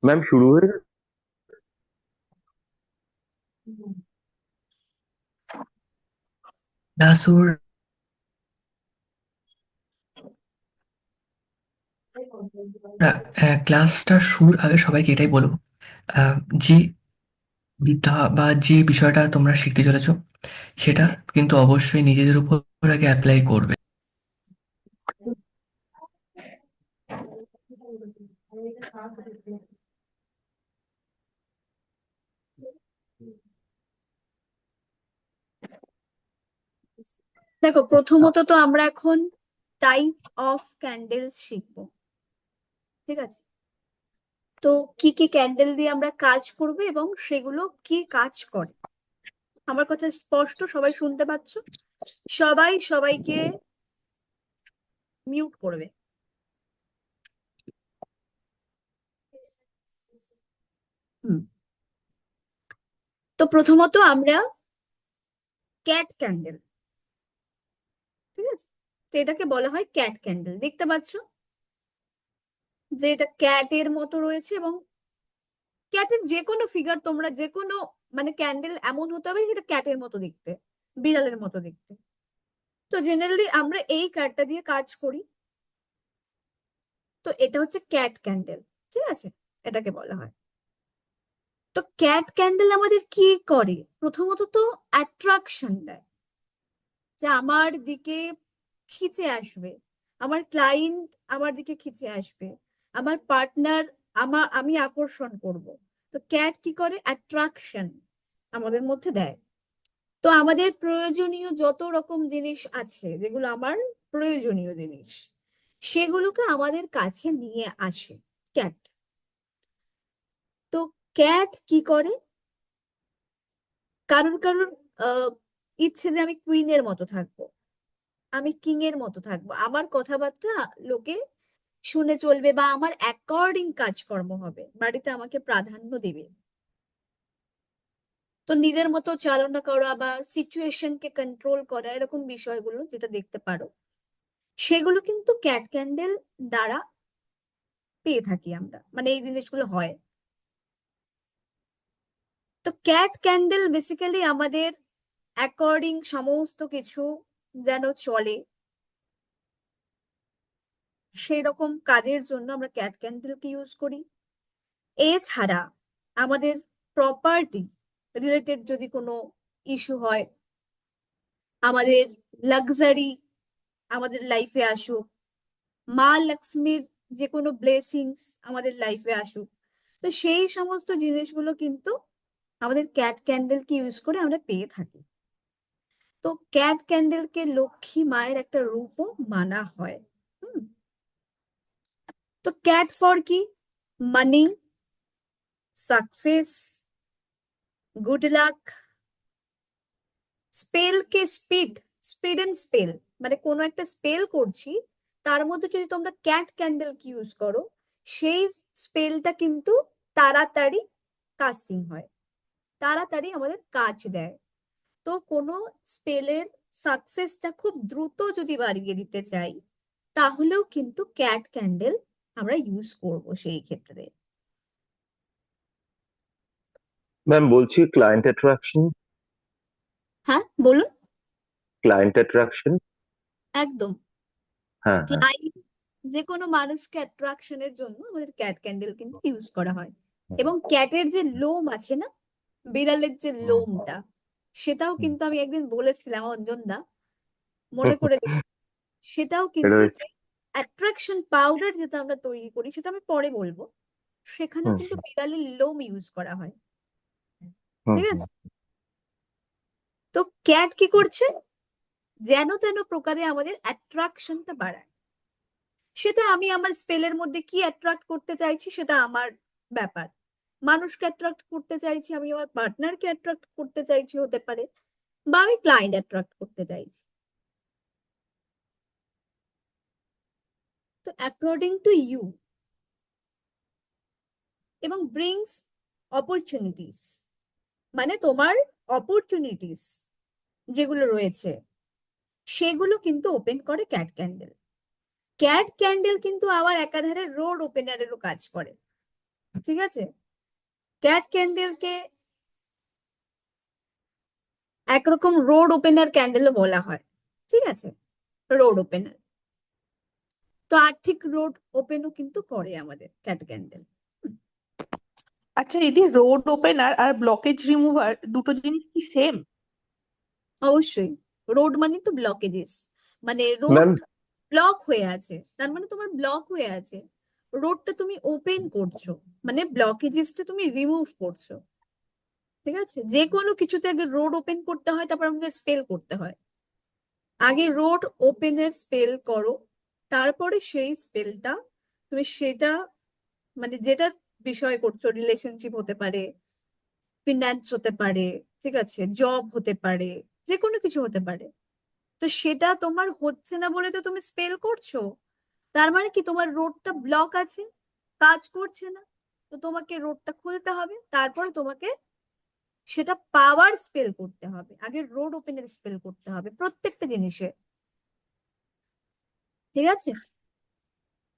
Ma'am শুরু হয়ে গেছে? নাসুর, ক্লাসটা শুরুর আগে সবাইকে এটাই বলবো। আহ, যে বিদ্যা বা যে বিষয়টা তোমরা শিখতে চলেছো সেটা কিন্তু অবশ্যই নিজেদের উপর আগে অ্যাপ্লাই করবে। দেখো, প্রথমত তো আমরা এখন টাইপ অফ ক্যান্ডেলস শিখবো। ঠিক আছে? তো কি কি ক্যান্ডেল দিয়ে আমরা কাজ করবো এবং সেগুলো কি কাজ করে। আমার কথা স্পষ্ট সবাই শুনতে পাচ্ছ? সবাই সবাইকে মিউট করবে। হুম। তো প্রথমত আমরা ক্যাট ক্যান্ডেল, ঠিক আছে, তো এটাকে বলা হয় ক্যাট ক্যান্ডেল। দেখতে পাচ্ছ যে এটা ক্যাটের মতো রয়েছে, এবং ক্যাটের যে কোনো ফিগার তোমরা যে কোনো, মানে ক্যান্ডেল এমন হতে হবে সেটা ক্যাটের মতো দেখতে, বিড়ালের মতো দেখতে। তো জেনারেলি আমরা এই কার্ডটা দিয়ে কাজ করি। তো এটা হচ্ছে ক্যাট ক্যান্ডেল, ঠিক আছে, এটাকে বলা হয়। তো ক্যাট ক্যান্ডেল আমাদের কি করে? প্রথমত তো অ্যাট্রাকশন দেয়, যে আমার দিকে খিচে আসবে, আমার ক্লায়েন্ট আমার দিকে খিচে আসবে, আমার পার্টনার, আমি আকর্ষণ করব। তো ক্যাট কি করে? অ্যাট্রাকশন আমাদের মধ্যে দেয়। তো আমাদের প্রয়োজনীয় যত রকম জিনিস আছে, যেগুলো আমার প্রয়োজনীয় জিনিস, সেগুলোকে আমাদের কাছে নিয়ে আসে ক্যাট। তো ক্যাট কি করে? কারোর কারোর আহ ইচ্ছে যে আমি কুইনের মতো থাকবো, আমি কিং এর মতো থাকবো, আমার কথাবার্তা লোকে শুনে চলবে, বা আমার অ্যাকর্ডিং কাজকর্ম হবে, বাড়িতে আমাকে প্রাধান্য দেবে। তো নিজের মতো চালনা করা বা সিচুয়েশনকে কন্ট্রোল করা, এরকম বিষয়গুলো যেটা দেখতে পারো, সেগুলো কিন্তু ক্যাট ক্যান্ডেল দ্বারা পেয়ে থাকি আমরা, মানে এই জিনিসগুলো হয়। তো ক্যাট ক্যান্ডেল বেসিক্যালি আমাদের অ্যাকর্ডিং সমস্ত কিছু যেন চলে, সেই রকম কাজের জন্য আমরা ক্যাট ক্যান্ডেলকে ইউজ করি। এছাড়া আমাদের প্রপার্টি রিলেটেড যদি কোনো ইস্যু হয়, আমাদের লাক্সারি আমাদের লাইফে আসুক, মা লক্ষ্মীর যে কোনো ব্লেসিংস আমাদের লাইফে আসুক, তো সেই সমস্ত জিনিসগুলো কিন্তু আমাদের ক্যাট ক্যান্ডেলকে ইউজ করে আমরা পেয়ে থাকি। তো ক্যাট ক্যান্ডেলকে লক্ষ্মী মায়ের একটা রূপও মানা হয়। হুম। তো ক্যাট ফর কি? মানি, সাকসেস, গুড লাক, স্পেলকে স্পিড, স্পিড এন্ড স্পেল, মানে কোনো একটা স্পেল করছি, তার মধ্যে যদি তোমরা ক্যাট ক্যান্ডেল কি ইউজ করো, সেই স্পেলটা কিন্তু তাড়াতাড়ি কাস্টিং হয়, তাড়াতাড়ি আমাদের কাজ দেয়। তো কোনো স্পেলের সাকসেসটা খুব দ্রুত যদি বাড়িয়ে দিতে চাই, তাহলেও কিন্তু ক্যাট ক্যান্ডেল আমরা ইউজ করব সেই ক্ষেত্রে। ম্যাম বলছি ক্লায়েন্ট অ্যাট্রাকশন। হ্যাঁ, বলুন। Client attraction. একদম। হ্যাঁ, হ্যাঁ। ক্লায়েন্ট, যে কোনো মানুষকে অ্যাট্রাকশনের জন্য আমাদের ক্যাট ক্যান্ডেল কিন্তু ইউজ করা হয়। হুম, এবং ক্যাটের যে লোম আছে না, বিড়ালের যে হুম, লোমটা, সেটাও হুম। কিন্তু আমি একদিন বলেছিলাম অঞ্জন দা, মনে করে দেখুন। সেটাও এটা কিন্তু বেশ। যে অ্যাট্রাকশন পাউডার যেটা আমরা তৈরি করি, সেটা আমি পরে বলবো, সেখানেও হুম, কিন্তু বিড়ালের লোম ইউজ করা হয়। হুম, ঠিক হুম, আছে? তো ক্যাট কি করছে? যেন তেন প্রকারে আমাদের অ্যাট্রাকশনটা বাড়ায়। সেটা আমি আমার স্পেলের মধ্যে কি অ্যাট্রাক্ট করতে চাইছি সেটা আমার ব্যাপার। মানুষকে অ্যাট্রাক্ট করতে চাইছি, আমি আমার পার্টনারকে অ্যাট্রাক্ট করতে চাইছি, হতে পারে, বা আমি ক্লায়েন্ট অ্যাট্রাক্ট করতে চাইছি। তো অ্যাকর্ডিং টু ইউ, এবং ব্রিংস অপরচুনিটিস, মানে তোমার অপরচুনিটিস যেগুলো রয়েছে, সেগুলো কিন্তু ওপেন করে ক্যাট ক্যান্ডেল। ক্যাট ক্যান্ডেল কিন্তু আবার একাধারে রোড ওপেনারেরও কাজ করে। ঠিক আছে? ক্যাট ক্যান্ডেলকে একরকম রোড ওপেনার ক্যান্ডেলও বলা হয়, ঠিক আছে? Road opener. তো আর্থিক রোড ওপেনও কিন্তু করে আমাদের ক্যাট ক্যান্ডেল। আচ্ছা দিদি, রোড ওপেনার আর ব্লকেজ রিমুভার দুটো জিনিস কি সেম? অবশ্যই, রোড মানে তো ব্লকেজেস, মানে রোড ম্যাম ব্লক হয়ে আছে, তার মানে তোমার ব্লক হয়ে আছে, রোডটা তুমি ওপেন করছো, মানে ব্লকেজেসটা তুমি রিমুভ করছো। ঠিক আছে? যে কোনো কিছুতে আগে রোড ওপেন করতে হয়, তারপর আমাদের স্পেল করতে হয়। আগে রোড ওপেনের স্পেল করো, তারপরে সেই স্পেলটা তুমি সেটা মানে যেটার বিষয় করছো, রিলেশনশিপ হতে পারে, ফিন্যান্স হতে পারে, ঠিক আছে, জব হতে পারে, যে কোনো কিছু হতে পারে। তো সেটা তোমার হচ্ছে না বলে তো তুমি স্পেল করছো, তার মানে কি তোমার রোডটা ব্লক আছে, কাজ করছে না। তো তোমাকে রোডটা খুলতে হবে, তারপর তোমাকে সেটা পাওয়ার স্পেল করতে হবে, আগে রোড ওপেনের স্পেল করতে হবে প্রত্যেকটা জিনিসে। ঠিক আছে?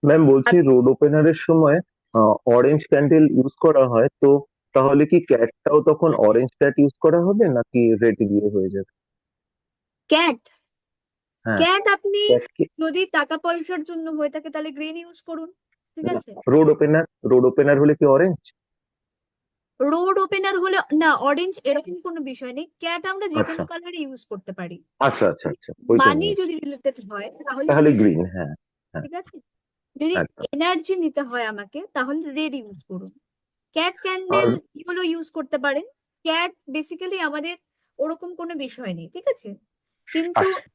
ম্যাম বলছি রোড ওপেনারের সময় অরেঞ্জ ক্যান্ডেল ইউজ করা হয়, তো তাহলে কি ক্যাটটাও তখন অরেঞ্জ ক্যাট ইউজ করা হবে নাকি রেড দিয়ে হয়ে যাবে? ক্যাট, হ্যাঁ, ক্যাট আপনি ক্যাট কি যদি টাকা পয়সার জন্য হয়ে থাকে তাহলে গ্রিন ইউজ করুন, ঠিক আছে? রোড ওপেনার হলে কি অরেঞ্জ? রোড ওপেনার হলে না, অরেঞ্জ এরকম কোনো বিষয় নেই, ক্যাট আমরা যে কোনো আচ্ছা কালারে ইউজ করতে পারি। আচ্ছা আচ্ছা আচ্ছা, ওইটা মানি নিয়ে যদি রিলেটেড হয় তাহলে তাহলে গ্রিন, গ্রিন, হ্যাঁ হ্যাঁ, ঠিক আছে? যদি একদম। এনার্জি নিতে হয় আমাকে তাহলে রেড ইউজ করুন। ক্যাট আর ক্যান্ডেল এগুলো ইউজ করতে পারেন। ক্যাট বেসিক্যালি আমাদের ওরকম কোনো বিষয় নেই, ঠিক আছে? কিন্তু আচ্ছা,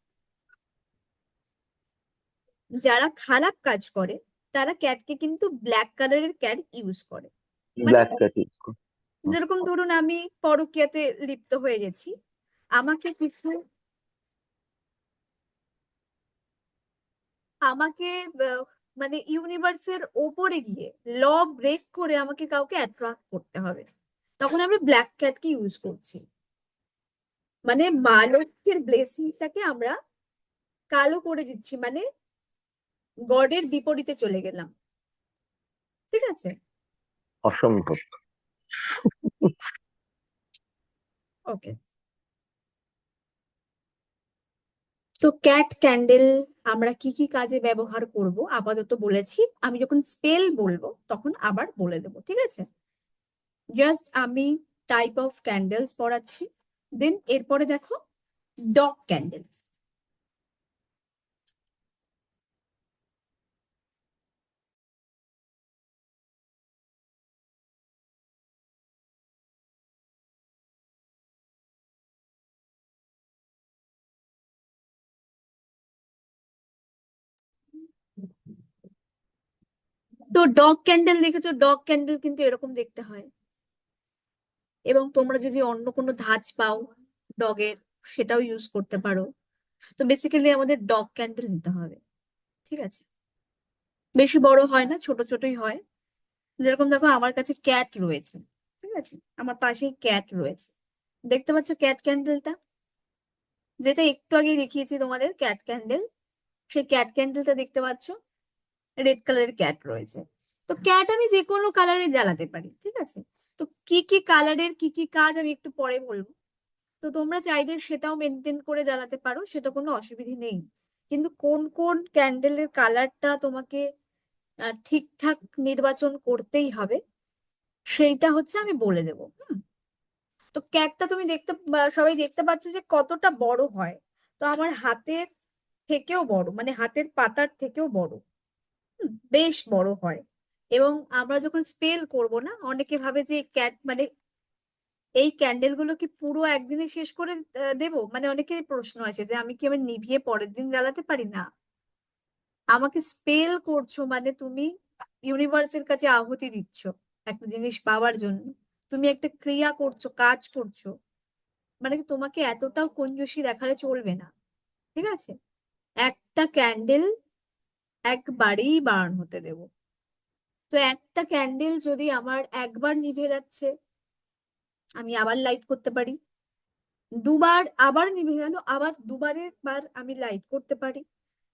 যারা খারাপ কাজ করে তারা ক্যাটকে কিন্তু ব্ল্যাক কালারের ক্যাট ইউজ করে। মানে ব্ল্যাক ক্যাট ইউজ করো। যেরকম ধরুন আমি পরকীয়াতে লিপ্ত হয়ে গেছি, আমাকে কিছু আমাকে মানে ইউনিভার্সের ওপরে গিয়ে ল ব্রেক করে আমাকে কাউকে অ্যাট্রাক্ট করতে হবে, তখন আমরা ব্ল্যাক ক্যাটকে ইউজ করছি। মানে মা লক্ষ্মীর ব্লেসিংসটাকে আমরা কালো করে দিচ্ছি, মানে গডের বিপরীতে চলে গেলাম। ঠিক আছে? অসম্ভব। ওকে। তো ক্যাট ক্যান্ডেল আমরা কি কি কাজে ব্যবহার করব আপাতত বলেছি, আমি যখন স্পেল বলবো তখন আবার বলে দেবো, ঠিক আছে? জাস্ট আমি টাইপ অফ ক্যান্ডেলস পড়াচ্ছি, দেন এরপরে দেখো ডগ ক্যান্ডেলস। তো ডগ ক্যান্ডেল দেখেছো, ডগ ক্যান্ডেল কিন্তু এরকম দেখতে হয়, এবং তোমরা যদি অন্য কোনো ধাঁচ পাও ডগের সেটাও ইউজ করতে পারো। তো বেসিক্যালি আমাদের ডগ ক্যান্ডেল নিতে হবে, ঠিক আছে? বেশি বড় হয় না, ছোট ছোটই হয়। যেরকম দেখো আমার কাছে ক্যাট রয়েছে, ঠিক আছে, আমার পাশেই ক্যাট রয়েছে, দেখতে পাচ্ছ ক্যাট ক্যান্ডেলটা, যেটা একটু আগে দেখিয়েছি তোমাদের ক্যাট ক্যান্ডেল, সেই ক্যাট ক্যান্ডেলটা দেখতে পাচ্ছ, রেড কালারের ক্যাট রয়েছে। তো ক্যাট আমি যে কোনো কালারে জ্বালাতে পারি, ঠিক আছে? তো কি কি কালারের কি কি কাজ আমি একটু পরে বলবো। তো তোমরা চাইলে সেটাও মেনটেন করে জ্বালাতে পারো, সেটা কোনো অসুবিধা নেই। কিন্তু কোন কোন ক্যান্ডেলের কালারটা তোমাকে ঠিকঠাক নির্বাচন করতেই হবে সেইটা হচ্ছে আমি বলে দেবো। তো ক্যাটটা তুমি সবাই দেখতে পাচ্ছ যে কতটা বড় হয়। তো আমার হাতের থেকেও বড়, মানে হাতের পাতার থেকেও বড়, বেশ বড় হয়। এবং আমরা যখন স্পেল করব না, অনেকে ভাবে যে ক্যাট মানে এই ক্যান্ডেল গুলো কি পুরো একদিনে শেষ করে দেবো, মানে অনেকের প্রশ্ন আসে যে আমি কি আবার নিভিয়ে পরের দিন জ্বালাতে পারি না। আমাকে স্পেল করছো মানে তুমি ইউনিভার্সের কাছে আহুতি দিচ্ছ একটা জিনিস পাওয়ার জন্য, তুমি একটা ক্রিয়া করছো, কাজ করছো, মানে কি তোমাকে এতটাও কঞ্জুসি দেখালে চলবে না, ঠিক আছে? একটা ক্যান্ডেল একবারেই বার্ন হতে দেবো। তো একটা ক্যান্ডেল যদি আমার একবার নিভে যাচ্ছে, আমি আবার লাইট করতে পারি, দুবার আবার নিভে গেল, আবার দুবারের বার আমি লাইট করতে পারি,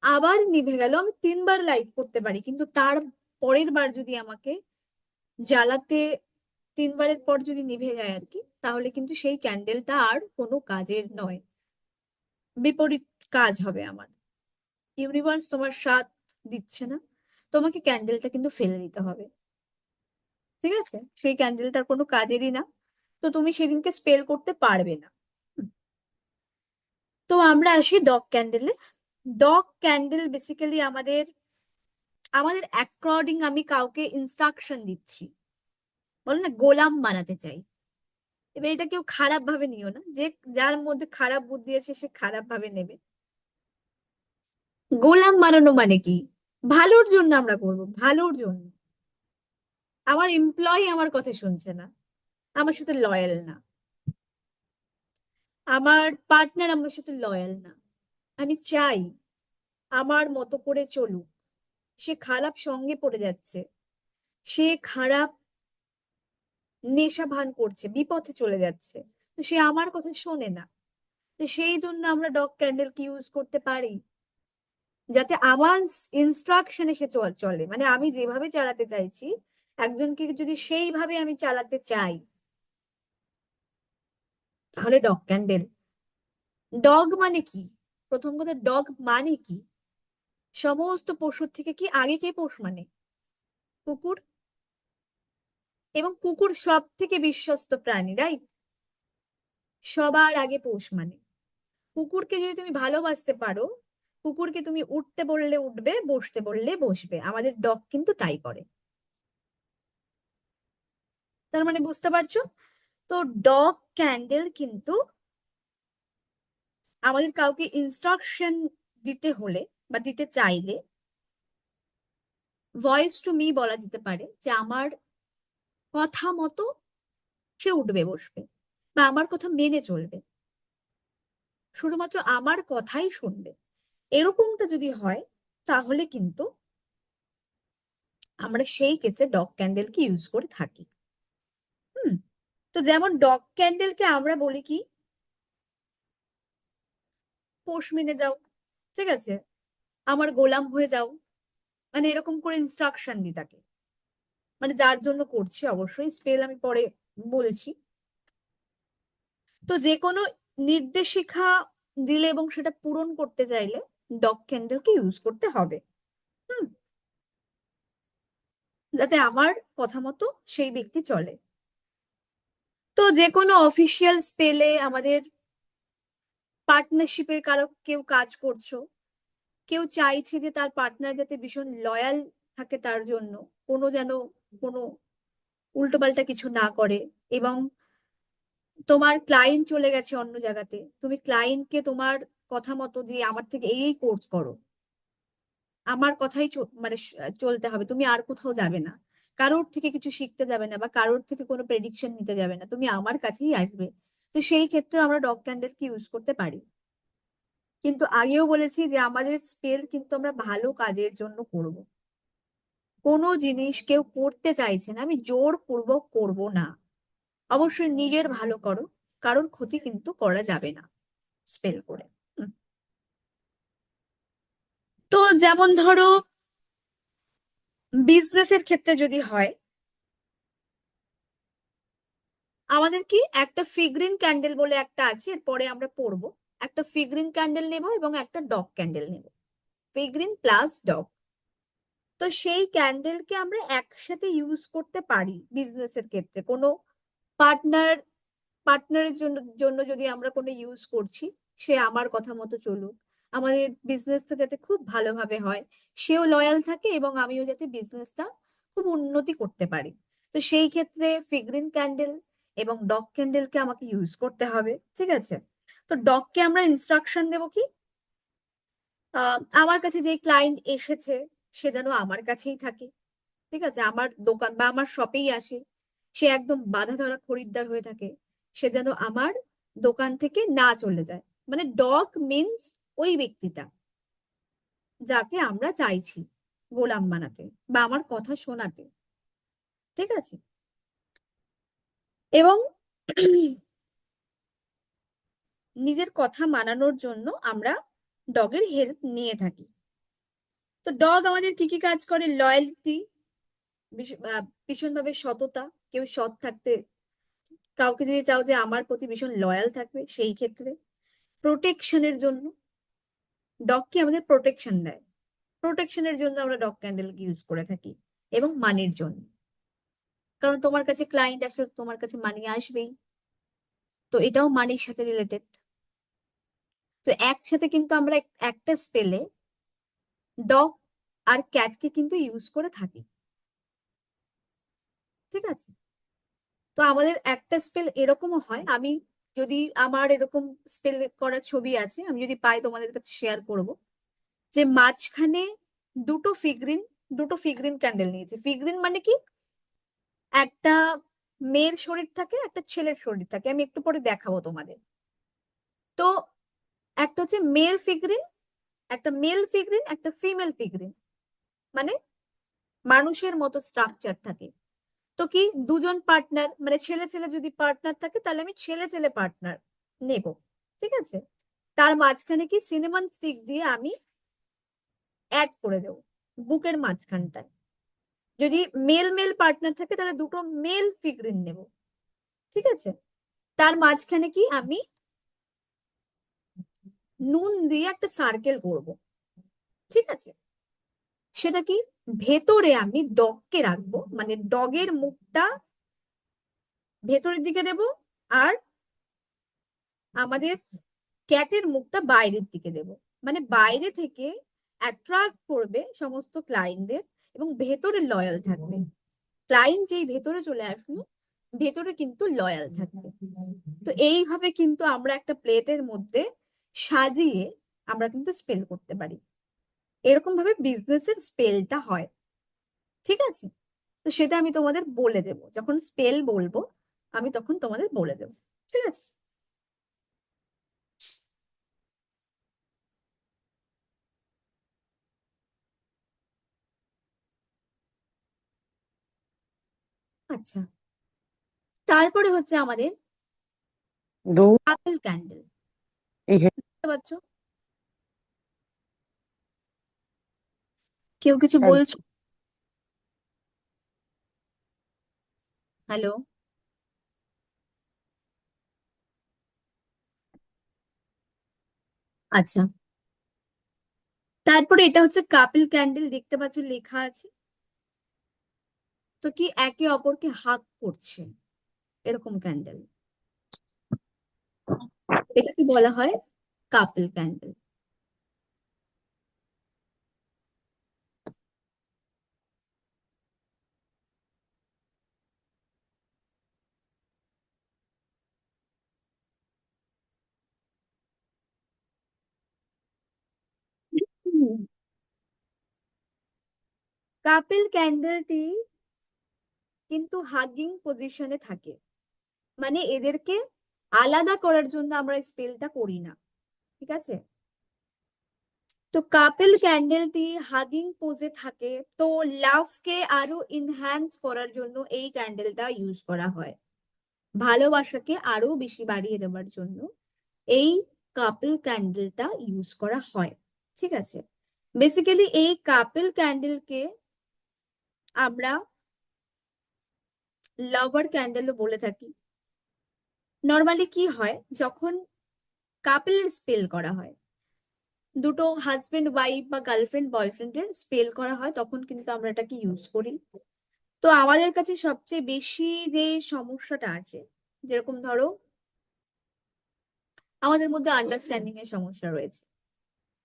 আবার নিভে গেল, আমি তিনবার লাইট করতে পারি। কিন্তু তার পরের বার যদি আমাকে জ্বালাতে 3বারের পর যদি নিভে যায় আর কি, তাহলে কিন্তু সেই ক্যান্ডেলটা আর কোনো কাজের নয়, বিপরীত কাজ হবে আমার। ইউনিভার্স তোমার সাথ দিচ্ছে না, তোমাকে ক্যান্ডেলটা কিন্তু ফেলে দিতে হবে, ঠিক আছে? সেই ক্যান্ডেলটার কোনো কাজেরই না, তো তুমি সেদিনকে স্পেল করতে পারবে না। হুম। তো আমরা আসি ডগ ক্যান্ডেলে। ডগ ক্যান্ডেল বেসিক্যালি আমাদের আমাদের অ্যাকর্ডিং আমি কাউকে ইনস্ট্রাকশন দিচ্ছি, বলো না গোলাম বানাতে চাই। এবার এটা কেউ খারাপ ভাবে নিও না, যে যার মধ্যে খারাপ বুদ্ধি আছে সে খারাপ ভাবে নেবে। গোলাম বানানো মানে কি? ভালোর জন্য আমরা করবো, ভালোর জন্য। আমার এমপ্লয়ি আমার কথা শুনছে না, আমার সাথে লয়াল না, আমার পার্টনার আমার সাথে লয়াল না, আমি চাই আমার মতো করে চলুক। সে খারাপ সঙ্গে পড়ে যাচ্ছে, সে খারাপ নেশা ভান করছে, বিপথে চলে যাচ্ছে, তো সে আমার কথা শোনে না। তো সেই জন্য আমরা ডগ ক্যান্ডেল কি ইউজ করতে পারি, যাতে আমার ইনস্ট্রাকশনে সে চলে, মানে আমি যেভাবে চালাতে চাইছি একজনকে যদি সেইভাবে আমি চালাতে চাই, তাহলে ডগ ক্যান্ডেল। ডগ মানে কি? প্রথম কথা, ডগ মানে কি? সমস্ত পশুর থেকে কি আগে কে পোষ মানে? কুকুর। এবং কুকুর সব থেকে বিশ্বস্ত প্রাণী, রাইট? সবার আগে পোষ মানে। কুকুরকে যদি তুমি ভালোবাসতে পারো, কুকুরকে তুমি উঠতে বললে উঠবে, বসতে বললে বসবে। আমাদের ডগ কিন্তু তাই করে। তার মানে বুঝতে পারছো? তো ডগ ক্যান্ডেল কিন্তু আমাদের কাউকে ইনস্ট্রাকশন দিতে হলে বা দিতে চাইলে ভয়েস টু মি বলা যেতে পারে, যে আমার কথা মতো সে উঠবে বসবে, বা আমার কথা মেনে চলবে, শুধুমাত্র আমার কথাই শুনবে। এরকমটা যদি হয়, তাহলে কিন্তু আমরা সেই কেসে ডগ ক্যান্ডেলকে ইউজ করে থাকি। হুম। তো যেমন ডগ ক্যান্ডেলকে আমরা বলি কি, পোষ মেনে যাও, ঠিক আছে, আমার গোলাম হয়ে যাও, মানে এরকম করে ইনস্ট্রাকশন দিই তাকে, মানে যার জন্য করছি, অবশ্যই স্পেল আমি পরে বলছি। তো যে কোনো নির্দেশিকা দিলে এবং সেটা পূরণ করতে চাইলে ডগ ক্যান্ডেলকে ইউজ করতে হবে। হুম। যাতে আমার কথা মতো সেই ব্যক্তি চলে। তো যে কোনো অফিসিয়াল স্পেলে আমাদের পার্টনারশিপে কারো কেউ কাজ করছো, কেউ চাইছে যে তার পার্টনার যাতে ভীষণ লয়াল থাকে, তার জন্য যেন কোনো উল্টোপাল্টা কিছু না করে। এবং তোমার ক্লায়েন্ট চলে গেছে অন্য জায়গাতে, তুমি ক্লায়েন্টকে তোমার কথা মতো যে আমার থেকে এই কোর্স করো, আমার কথাই মানে চলতে হবে, তুমি আর কোথাও যাবে না, কারোর থেকে কিছু শিখতে যাবে না, বা কারোর থেকে কোনো প্রেডিকশন নিতে যাবে না, তুমি আমার কাছেই আসবে। তো সেই ক্ষেত্রে আমরা ডগ ক্যান্ডেল কি ইউজ করতে পারি। কিন্তু আগেও বলেছি যে আমাদের স্পেল কিন্তু আমরা ভালো কাজের জন্য করব। কোনো জিনিস কেউ করতে চাইছে না, আমি জোরপূর্বক করব না। অবশ্যই নিজের ভালো করো, কারোর ক্ষতি কিন্তু করা যাবে না স্পেল করে। হুম। তো যেমন ধরো বিজনেসের ক্ষেত্রে যদি হয়, আমাদের কি একটা ফিগ্রিন ক্যান্ডেল বলে একটা আছে, এরপরে আমরা পড়বো। একটা ফিগ্রিন ক্যান্ডেল নেব এবং একটা ডগ ক্যান্ডেল নেব, ফিগ্রিন প্লাস ডগ। তো সেই ক্যান্ডেলকে আমরা একসাথে ইউজ করতে পারি বিজনেসের ক্ষেত্রে। কোনো পার্টনার পার্টনারের জন্য যদি আমরা কোনো ইউজ করছি, সে আমার কথা মতো চলুক, আমাদের বিজনেসটা যাতে খুব ভালোভাবে হয়, সেও লয়াল থাকে এবং আমিও যাতে বিজনেসটা খুব উন্নতি করতে পারি। তো সেই ক্ষেত্রে ফিগ্রিন ক্যান্ডেল এবং ডগ ক্যান্ডেলকে আমাকে ইউজ করতে হবে, ঠিক আছে? তো ডগকে আমরা ইনস্ট্রাকশন দেবো কি, আমার কাছে যে ক্লায়েন্ট এসেছে সে যেন আমার কাছেই থাকে, ঠিক আছে, আমার দোকান বা আমার শপেই আসে, সে একদম বাঁধা ধরা খরিদ্দার হয়ে থাকে, সে যেন আমার দোকান থেকে না চলে যায়। মানে ডগ মিন্স ওই ব্যক্তিটা যাকে আমরা চাইছি গোলাম বানাতে বা আমার কথা শোনাতে, ঠিক আছে? এবং নিজের কথা মানানোর জন্য আমরা ডগের হেল্প নিয়ে থাকি। তো ডগ আমাদের কি কি কাজ করে? লয়্যালটি, ভীষণভাবে সততা, কেউ সৎ থাকতে, কাউকে যদি চাও যে আমার প্রতি ভীষণ লয়াল থাকবে, সেই ক্ষেত্রে প্রোটেকশনের জন্য ডগ কি আমাদের প্রোটেকশন দেয়, প্রোটেকশনের জন্য আমরা ডগ ক্যান্ডেল ইউজ করে থাকি, এবং মানির জন্য, কারণ তোমার কাছে ক্লায়েন্ট আসলে তোমার কাছে মানি আসবেই, তো এটাও মানির সাথে রিলেটেড। তো একসাথে কিন্তু আমরা একটা স্পেলে ডগ আর ক্যাটকে কিন্তু ইউজ করে থাকি, ঠিক আছে? তো আমাদের একটা স্পেল এরকমও হয়, আমি যদি আমার এরকম স্পেল করা ছবি আছে, আমি যদি পাই তোমাদের কাছে শেয়ার করব, যে মাঝখানে দুটো ফিগ্রিন ক্যান্ডেল নিয়েছে। ফিগ্রিন মানে কি, একটা মেয়ের শরীর থাকে, একটা ছেলের শরীর থাকে, আমি একটু পরে দেখাবো তোমাদের। তো একটা হচ্ছে মেল ফিগ্রিন, একটা ফিমেল ফিগ্রিন, মানে মানুষের মতো স্ট্রাকচার থাকে। তো কি দুজন পার্টনার, মানে ছেলে ছেলে যদি পার্টনার থাকে, তাহলে আমি ছেলে ছেলে পার্টনার নেব, ঠিক আছে? তার মাঝখানে কি সিনেমান স্টিক দিয়ে আমি অ্যাড করে দেবো বুকের মাঝখানটায়। যদি মেল মেল পার্টনার থাকে, তাহলে দুটো মেল ফিগারিন নেব, ঠিক আছে? তার মাঝখানে কি আমি নুন দিয়ে একটা সার্কেল করব, ঠিক আছে? সেটা কি, ভেতরে আমি ডগকে রাখবো, মানে ডগের মুখটা ভেতরের দিকে দেব, আর আমাদের ক্যাটের মুখটা বাইরের দিকে দেব, মানে বাইরে থেকে অ্যাট্রাক্ট করবে সমস্ত ক্লায়েন্টদের, এবং ভেতরে লয়াল থাকবে। ক্লায়েন্ট যেই ভেতরে চলে আসলো, ভেতরে কিন্তু লয়াল থাকবে। তো এইভাবে কিন্তু আমরা একটা প্লেটের মধ্যে সাজিয়ে আমরা কিন্তু স্পেল করতে পারি। এরকম ভাবে বিজনেসের স্পেলটা হয়, ঠিক আছে? তো সেটা আমি তোমাদের বলে দেব, যখন স্পেল বলবো আমি তখন তোমাদের বলে দেবো, ঠিক আছে? আচ্ছা, তারপরে হচ্ছে আমাদের দু কাপল ক্যান্ডেল, ihe বুঝতে পারছো? কেউ কিছু এক বলছো? হ্যালো? আচ্ছা, তারপরে এটা হচ্ছে কাপল ক্যান্ডেল, দেখতে পাচ্ছ লেখা আছে। তো কি একে অপরকে হাগ করছে, এরকম ক্যান্ডেল, এটা কি বলা হয়? কাপল ক্যান্ডেল। কাপল ক্যান্ডেলটি কিন্তু হাগিং পজিশনে থাকে, মানে এদেরকে আলাদা করার জন্য আমরা স্পেলটা করি না, ঠিক আছে? তো কাপল ক্যান্ডেলটি হাগিং পোজে থাকে, তো লাভকে আরো ইনহ্যান্স করার জন্য এই ক্যান্ডেলটা ইউজ করা হয়, ভালোবাসাকে আরো বেশি বাড়িয়ে দেওয়ার জন্য এই কাপল ক্যান্ডেলটা ইউজ করা হয়, ঠিক আছে? বেসিক্যালি এই কাপল ক্যান্ডেলকে আমরা লাভার ক্যান্ডেলও বলে থাকি। নর্মালি কি হয়, যখন কাপলের স্পেল করা হয়, দুটো হাজবেন্ড ওয়াইফ বা গার্লফ্রেন্ড বয়ফ্রেন্ডের স্পেল করা হয়, তখন কিন্তু আমরা এটাকে ইউজ করি। তো আমাদের কাছে সবচেয়ে বেশি যে সমস্যাটা আসে, যেরকম ধরো আমাদের মধ্যে আন্ডারস্ট্যান্ডিং এর সমস্যা রয়েছে,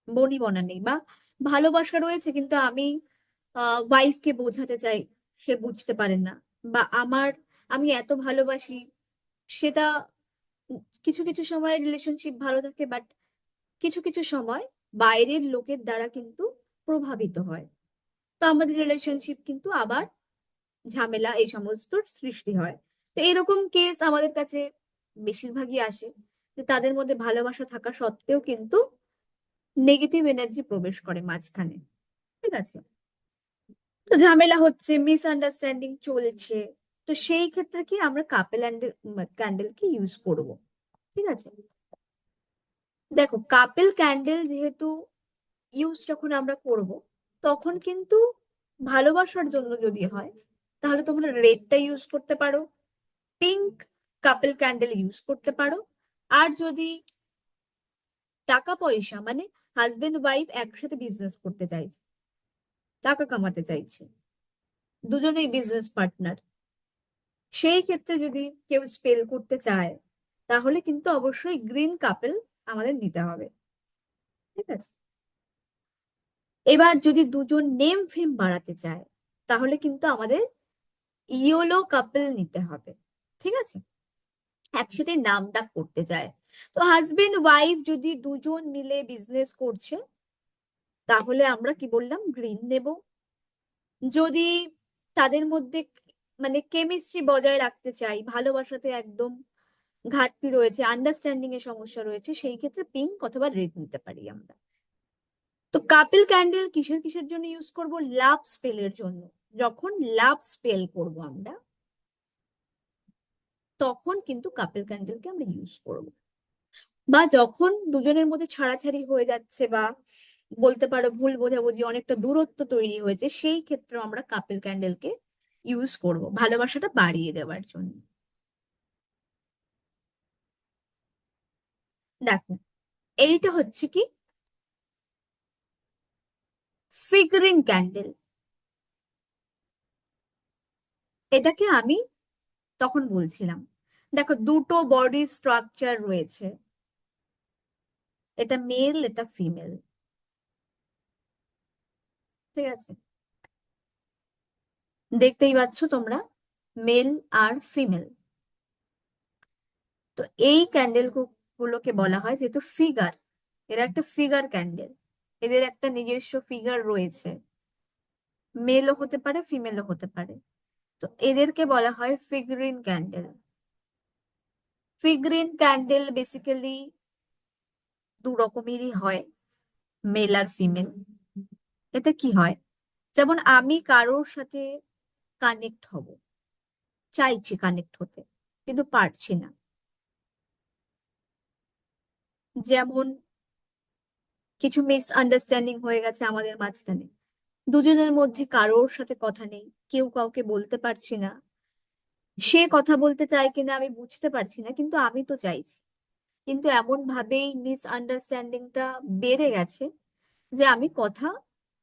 বনিবনা নেই, বা ভালোবাসা রয়েছে কিন্তু আমি ওয়াইফকে বোঝাতে চাই, সে বুঝতে পারেন না, বা আমি এত ভালোবাসি, সেটা কিছু কিছু সময় রিলেশনশিপ ভালো থাকে, বাট কিছু কিছু সময় বাইরের লোকের দ্বারা কিন্তু প্রভাবিত হয়, তো আমাদের রিলেশনশিপ কিন্তু আবার ঝামেলা এই সমস্ত সৃষ্টি হয়। তো এরকম কেস আমাদের কাছে বেশিরভাগই আসে, যে তাদের মধ্যে ভালোবাসা থাকা সত্ত্বেও কিন্তু নেগেটিভ এনার্জি প্রবেশ করে মাঝখানে, ঠিক আছে? তো ঝামেলা হচ্ছে, মিসআন্ডারস্ট্যান্ডিং চলছে, তো সেই ক্ষেত্রে কি আমরা কাপেল ক্যান্ডেল কি ইউজ করব, ঠিক আছে? দেখো, কাপেল ক্যান্ডেল যেহেতু ইউজ যখন আমরা করব, তখন কিন্তু ভালোবাসার জন্য যদি হয়, তাহলে তোমরা রেডটা ইউজ করতে পারো, পিঙ্ক কাপল ক্যান্ডেল ইউজ করতে পারো। আর যদি টাকা পয়সা মানে হাজবেন্ড ওয়াইফ একসাথে বিজনেস করতে চাইছে, টাকা কামাতে চাইছে, দুজনেই বিজনেস পার্টনার, সেই ক্ষেত্রে যদি কেউ স্পেল করতে চায় তাহলে কিন্তু অবশ্যই গ্রিন কাপল আমাদের নিতে হবে। ঠিক আছে, এবার যদি দুজন নেম ফেম বাড়াতে চায় তাহলে কিন্তু আমাদের ইয়েলো কাপল নিতে হবে। ঠিক আছে, একসাথে নাম ডাক করতে যায়। তো হাজবেন্ড ওয়াইফ যদি দুজন মিলে বিজনেস করছে তাহলে আমরা কি বললাম, গ্রিন নেব। যদি তাদের মধ্যে মানে কেমিস্ট্রি বজায় রাখতে চাই, ভালোবাসাতে একদম ঘাটতি রয়েছে, আন্ডারস্ট্যান্ডিং এর সমস্যা রয়েছে, সেই ক্ষেত্রে পিঙ্ক অথবা রেড নিতে পারি আমরা। তো কাপল ক্যান্ডেল কিসের কিসের জন্য ইউজ করব? লাভ স্পেলের জন্য। যখন লাভ স্পেল করব আমরা তখন কিন্তু কাপল ক্যান্ডেলকে আমরা ইউজ করব। বা যখন দুজনের মধ্যে ছাড়াছাড়ি হয়ে যাচ্ছে বা বলতে পারো ভুল বোঝাবুঝি, অনেকটা দূরত্ব তৈরি হয়েছে, সেই ক্ষেত্রে আমরা কাপল ক্যান্ডেলকে ইউজ করব ভালোবাসাটা বাড়িয়ে দেওয়ার জন্য। দেখো, এইটা হচ্ছে কি ফিগারিন ক্যান্ডেল। এটাকে আমি তখন বলছিলাম, দেখো দুটো বডি স্ট্রাকচার রয়েছে, এটা মেল এটা ফিমেল। ঠিক আছে, দেখতেই পাচ্ছ তোমরা, মেল আর ফিমেল। তো এই ক্যান্ডেল গুলোকে বলা হয়, যেহেতু ফিগার, এরা একটা ফিগার ক্যান্ডেল, এদের একটা নিজস্ব ফিগার রয়েছে, মেলও হতে পারে ফিমেলও হতে পারে, তো এদেরকে বলা হয় ফিগারিন ক্যান্ডেল। ফিগারিন ক্যান্ডেল বেসিক্যালি দু রকমেরই হয়, মেল আর ফিমেল। এতে কি হয়, যেমন আমি কারোর সাথে কানেক্ট হব, চাইছি কানেক্ট হতে কিন্তু পারছি না, যেমন কিছু মিসআন্ডারস্ট্যান্ডিং হয়ে গেছে আমাদের মাঝখানে, দুজনের মধ্যে কারোর সাথে কথা নেই, কেউ কাউকে বলতে পারছি না, সে কথা বলতে চায় কিনা আমি বুঝতে পারছি না, কিন্তু আমি তো চাইছি, কিন্তু এমন ভাবেই মিসআন্ডারস্ট্যান্ডিংটা বেড়ে গেছে যে আমি কথা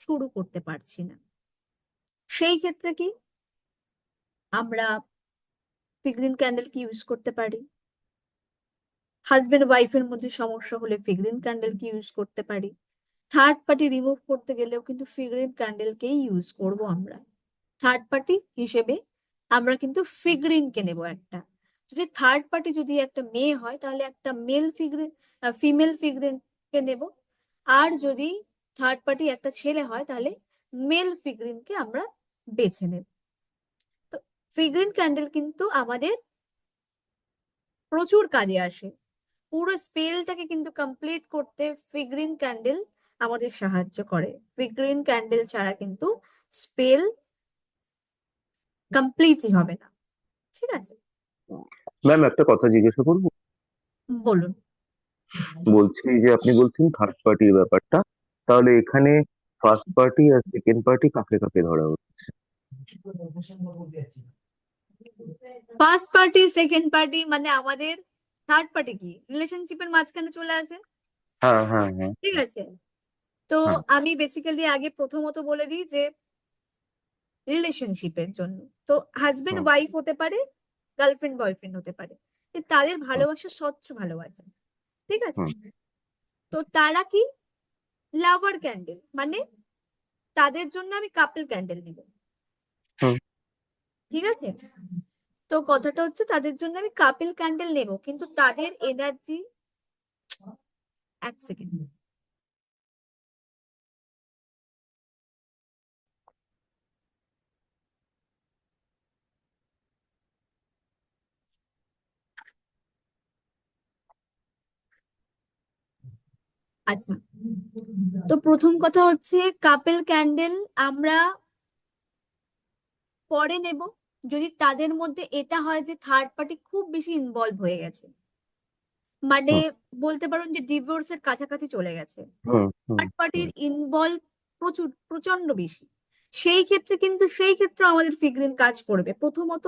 শুরু করতে পারছি না। সেই ক্ষেত্রে কি আমরা ফিগরিন ক্যান্ডেল কি ইউজ করতে পারি? হাজবেন্ড ওয়াইফের মধ্যে সমস্যা হলে ফিগরিন ক্যান্ডেল কি ইউজ করতে পারি? থার্ড পার্টি রিমুভ করতে গেলেও কিন্তু ফিগরিন ক্যান্ডেলকেই ইউজ করব আমরা। থার্ড পার্টি হিসেবে আমরা কিন্তু ফিগরিনকে নেব একটা। যদি থার্ড পার্টি যদি একটা মেয়ে হয় তাহলে একটা মেল ফিগরিন, ফিমেল ফিগরিনকে নেব। আর যদি থার্ড পার্টি একটা ছেলে হয় তাহলে মেল ফিগরিনকে আমরা বেছে নেব। তো ফিগরিন ক্যান্ডেল কিন্তু আমাদের প্রচুর কাজে আসে, পুরো স্পেলটাকে কিন্তু কমপ্লিট করতে ফিগরিন ক্যান্ডেল আমাদের সাহায্য করে। ফিগরিন ক্যান্ডেল ছাড়া কিন্তু স্পেল কমপ্লিটই হবে না। ঠিক আছে, ম্যাম একটা কথা জিজ্ঞাসা করবো? বলুন। বলছি যে আপনি বলছেন থার্ড পার্টির ব্যাপারটা, তাহলে এখানে ফার্স্ট পার্টি আর সেকেন্ড পার্টি কাকে কাকে ধরা হচ্ছে? ফার্স্ট পার্টি সেকেন্ড পার্টি মানে আমাদের থার্ড পার্টি কি রিলেশনশিপের মাঝখানে চলে আসে। হ্যাঁ হ্যাঁ হ্যাঁ ঠিক আছে, তো হ্যাঁ। আমি বেসিক্যালি আগে প্রথমত বলে দিই যে রিলেশনশিপের জন্য তো হাজবেন্ড হুম ওয়াইফ হতে পারে, গার্লফ্রেন্ড বয়ফ্রেন্ড হতে পারে, যে তাদের হুম ভালোবাসা স্বচ্ছ ভালোবাসা। ঠিক আছে, হুম তো তারা কি লাভার ক্যান্ডেল মানে তাদের জন্য আমি কাপল ক্যান্ডেল নিব। হুম। ঠিক আছে, তো কথাটা হচ্ছে তাদের জন্য আমি কাপল ক্যান্ডেল নেব, কিন্তু তাদের এনার্জি, এক সেকেন্ড, আচ্ছা, তো প্রথম কথা হচ্ছে কাপল ক্যান্ডেল আমরা পরে নেব যদি তাদের মধ্যে এটা হয় যে থার্ড পার্টি খুব বেশি ইনভলভ হয়ে গেছে, মানে হুম বলতে পারেন যে ডিভোর্সের কাছাকাছি চলে গেছে, হুম হুম থার্ড পার্টির ইনভলভ প্রচুর প্রচন্ড বেশি, সেই ক্ষেত্রে আমাদের ফিগ্রিন কাজ করবে। প্রথমত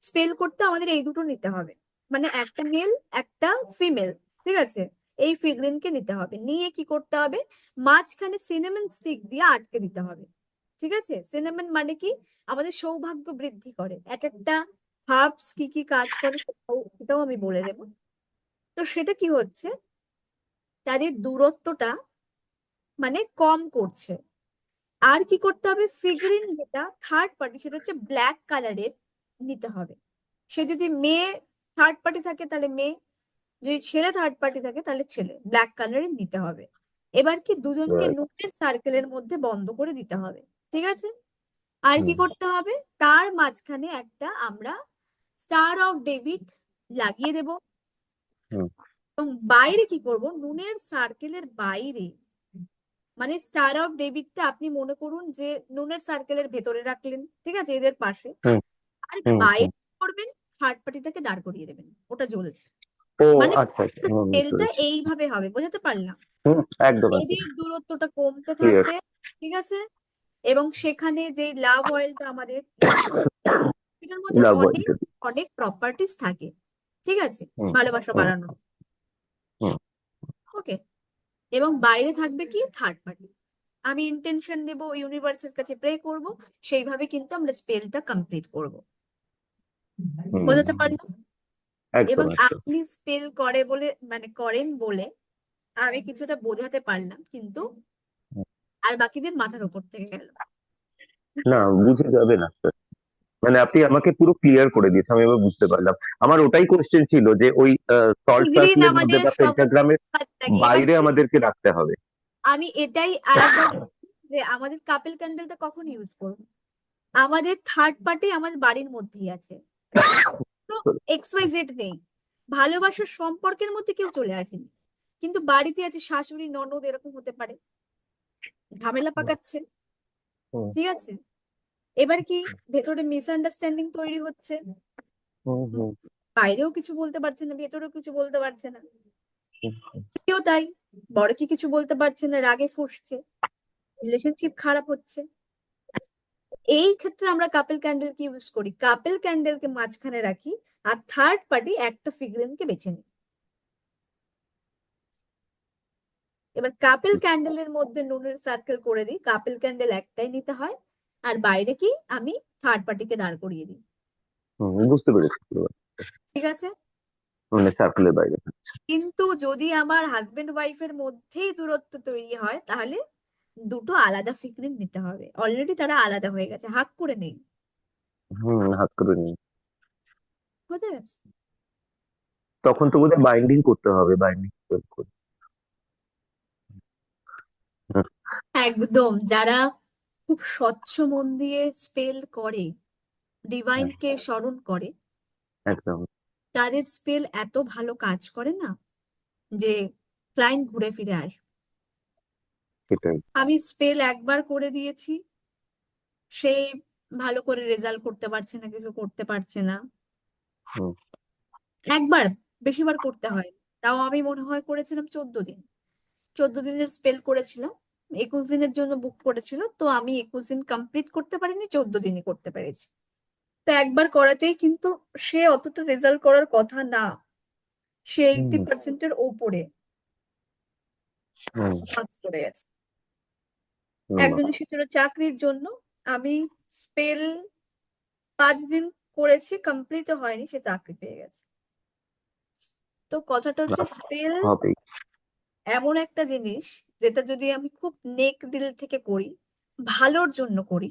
স্পেল করতে আমাদের এই দুটো নিতে হবে, মানে একটা মেল একটা ফিমেল, ঠিক আছে, এই ফিগ্রিনকে নিতে হবে। নিয়ে কি করতে হবে, মাঝখানে সিনেমন স্টিক দিয়ে আটকে দিতে হবে। ঠিক আছে, সিনেমন মানে কি, আমাদের সৌভাগ্য বৃদ্ধি করে। এক একটা হার্বস কি কি কাজ করে সেটাও আমি বলে দেবো। তো সেটা কি হচ্ছে, তাদের দূরত্বটা মানে কম করছে। আর কি করতে হবে, ফিগারিন যেটা থার্ড পার্টি সেটা হচ্ছে ব্ল্যাক কালারের নিতে হবে। সে যদি মেয়ে থার্ড পার্টি থাকে তাহলে মেয়ে, যদি ছেলে থার্ড পার্টি থাকে তাহলে ছেলে, ব্ল্যাক কালারের নিতে হবে। এবার কি দুজনকে রাইট। নুনের সার্কেলের মধ্যে বন্ধ করে দিতে হবে। ঠিক আছে, আর কি হুম করতে হবে, তার মাঝখানে একটা আমরা স্টার অফ ডেভিড লাগিয়ে দেব। হুম এবং বাইরে কি করব, নুনের সার্কেলের বাইরে, মানে স্টার অফ ডেভিডটা আপনি মনে করুন যে নুনের সার্কেলের ভেতরে রাখলেন, ঠিক আছে, এদের পাশে। হুম আর হুম হুম। বাইরে কি করবেন, থার্ড পার্টিটাকে দাঁড় করিয়ে দেবেন, ওটা জ্বলছে। ও মানে আচ্ছা আচ্ছা, বুঝতে স্পেলটা পেরেছি। এইভাবে হবে, বোঝাতে পারলাম। হুম, একদম একদম এদের দূরত্বটা কমতে ক্লিয়ার। থাকবে, ঠিক আছে। এবং সেখানে যে লাভ অয়েলটা আমাদের ইউজ এটার মধ্যে লাভ অনেক ওয়াইল্ড। অনেক প্রপার্টিস থাকে, ঠিক আছে, হুম ভালোবাসা হুম বাড়ানোর। হুম ওকে, এবং বাইরে থাকবে কি থার্ড পার্টি। আমি ইন্টেনশন দেব, ইউনিভার্সের কাছে প্রে করব, সেইভাবে কিন্তু আমরা স্পেলটা কমপ্লিট করব। হুম। বোঝাতে পারলাম? একদম এবং একদম। আপনি স্পেল করে বলে মানে করেন বলে আমি কিছুটা বোঝাতে পারলাম, কিন্তু আর বাকিদের মাথার উপর থেকে গেল। না, বুঝে যাবে না স্যার, মানে আপনি আমাকে পুরো ক্লিয়ার করে দিয়েছেন, আমি এবার বুঝতে পারলাম। আমার ওটাই কোশ্চেন ছিল যে ওই সল্ট ফিগারিন সার্কেলের মধ্যে আমাদের বা সমস্ত পেন্টাগ্রামের কাজে লাগে। এবার বাইরে কি, আমাদেরকে রাখতে হবে। আমি এটাই আরেকবার বলছি যে আমাদের কাপেল ক্যান্ডেলটা কখন ইউজ করব, আমাদের থার্ড পার্টি আমাদের বাড়ির মধ্যেই আছে, এক্স ওয়াই জেড নেই, ভালোবাসার সম্পর্কের মধ্যে কেউ চলে আসেনি, কিন্তু বাড়িতে আছে শাশুড়ি ননদ এরকম হতে পারে, ঝামেলা পাকাচ্ছে। হুম ঠিক আছে, এবার কি ভেতরে মিসআন্ডারস্ট্যান্ডিং তৈরি হচ্ছে, হুম হুম বাইরেও কিছু বলতে পারছে না, ভেতরেও কিছু বলতে পারছে না, হুম। কেউ তাই, বড় কি কিছু বলতে পারছে না, রাগে ফুঁসছে, রিলেশনশিপ খারাপ হচ্ছে। এই ক্ষেত্রে আমরা কাপেল ক্যান্ডেলকে ইউজ করি, কাপেল ক্যান্ডেলকে মাঝখানে রাখি, আর থার্ড পার্টি একটা ফিগারিনকে বেছে নিই। এবার কাপেল ক্যান্ডেলের মধ্যে নুনের সার্কেল করে দিই, কাপেল ক্যান্ডেল একটাই নিতে হয়, আর বাইরে কি আমি থার্ড পার্টিকে দাঁড় করিয়ে দিই। বুঝতে পেরেছি পুরো। ঠিক আছে, মানে সার্কেলের বাইরে। কিন্তু যদি আমার হাজবেন্ড ওয়াইফের মধ্যেই দূরত্ব তৈরি হয় তাহলে দুটো আলাদা ফিগারিন নিতে হবে, অলরেডি তারা আলাদা হয়ে গেছে, হাত করে নেই। হাত করে নিই। বুঝতে গেছে, তখন তো বোধহয় বাইন্ডিং করতে হবে, বাইন্ডিং করে। হুম, একদম। যারা খুব স্বচ্ছ মন দিয়ে স্পেল করে, হ্যাঁ, ডিভাইনকে স্মরণ করে, একদম তাদের স্পেল এত ভালো কাজ করে না যে ক্লায়েন্ট ঘুরে ফিরে আসে। সেটাই। আমি স্পেল একবার করে দিয়েছি, সে ভালো করে রেজাল্ট করতে পারছে না, কিছু করতে পারছে না। হুম একবার, বেশিবার করতে হয় না। তাও আমি মনে হয় করেছিলাম 14 দিন, 14 দিনের স্পেল করেছিলাম। 21 দিনের জন্য বুক করেছিল, তো আমি 21 দিন কমপ্লিট করতে পারিনি, 14 দিনই করতে পেরেছি। তো একবার করাতেই কিন্তু সে অতটা রেজাল্ট করার কথা না, সে হুম 80%-এর ওপরে হুম মার্কস করে গেছে। হুম। একজন এসেছিল চাকরির জন্য, আমি স্পেল 5 দিন করেছি, কমপ্লিট হয়নি, সে চাকরি পেয়ে গেছে। তো কথাটা হচ্ছে স্পেল হবেই। এমন একটা জিনিস যেটা যদি আমি খুব নেক দিল থেকে করি, ভালোর জন্য করি,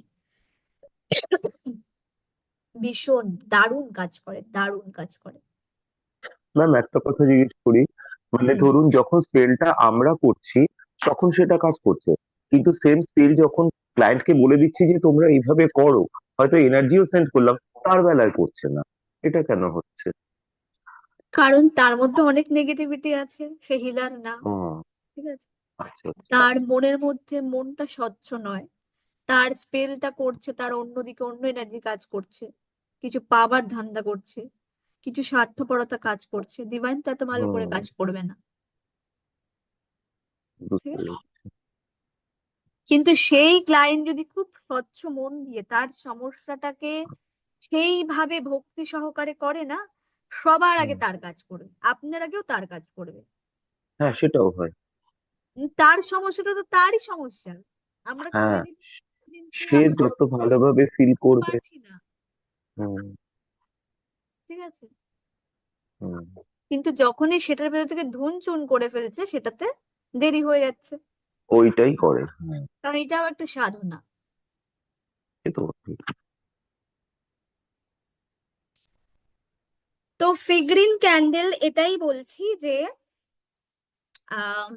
ভীষণ দারুণ কাজ করে, দারুণ কাজ করে। ম্যাম, একটা কথা জিজ্ঞেস করি, মানে হুম। ধরুন যখন স্পেলটা আমরা করছি তখন সেটা কাজ করছে, কিন্তু সেম স্পেল যখন ক্লায়েন্টকে বলে দিচ্ছি যে তোমরা এইভাবে করো, হয়তো এনার্জিও সেন্ড করলাম, তার বেলায় করছে না, এটা কেন হচ্ছে? কারণ তার মধ্যে অনেক নেগেটিভিটি আছে, সে হিলার না। ও ঠিক আছে, আচ্ছা আচ্ছা। তার মনের মধ্যে মনটা স্বচ্ছ নয়, তার স্পেলটা করছে, তার অন্যদিকে অন্য এনার্জি কাজ করছে, কিছু পাবার ধান্দা করছে, কিছু স্বার্থপরতা কাজ করছে, ডিভাইন তো এত ভালো করে হুম, কাজ করবে না। ঠিক বুঝতে আছে, পেরেছি। কিন্তু সেই ক্লায়েন্ট যদি খুব স্বচ্ছ মন দিয়ে তার সমস্যাটাকে সেইভাবে ভক্তি সহকারে করে না, সবার আগে হুম। তার কাজ করবে, আপনার আগেও তার কাজ করবে। হ্যাঁ, সেটাও হয়। তার সমস্যাটা তো তারই সমস্যা, আমরা করে হ্যাঁ, দিচ্ছি, সে আমরা যত ভালোভাবে ফিল করতে করবে। পারছি না, হুম। ঠিক আছে। হুম। কিন্তু যখনই সেটার ভেতর থেকে ধুন চুন করে ফেলছে, সেটাতে দেরি হয়ে যাচ্ছে, ওইটাই করে। হুম। কারণ এটাও একটা সাধনা। সে তো ঠিক। তো ফিগ্রিন ক্যান্ডেল এটাই বলছি যে আহ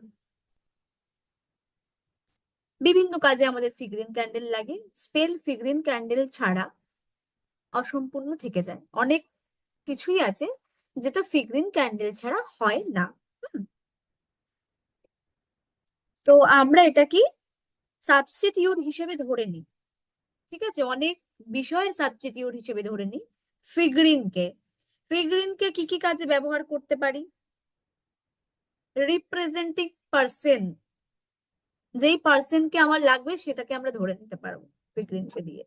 বিভিন্ন কাজে আমাদের ফিগ্রিন ক্যান্ডেল লাগে, স্পেল ফিগ্রিন ক্যান্ডেল ছাড়া অসম্পূর্ণ থেকে যায়। অনেক কিছুই আছে যেটা ফিগ্রিন ক্যান্ডেল ছাড়া হয় না। হুম, তো আমরা এটা কি সাবস্টিটিউট হিসেবে ধরে নিই, ঠিক আছে, অনেক বিষয়ের সাবস্টিটিউট হিসেবে ধরে নিই ফিগ্রিনকে। ফিগ্রিনকে কি কি কাজে ব্যবহার করতে পারি? রিপ্রেজেন্টিং পার্সন, যেই পার্সনকে আমার লাগবে সেটাকে আমরা ধরে নিতে পারবো ফিগ্রিনকে দিয়ে।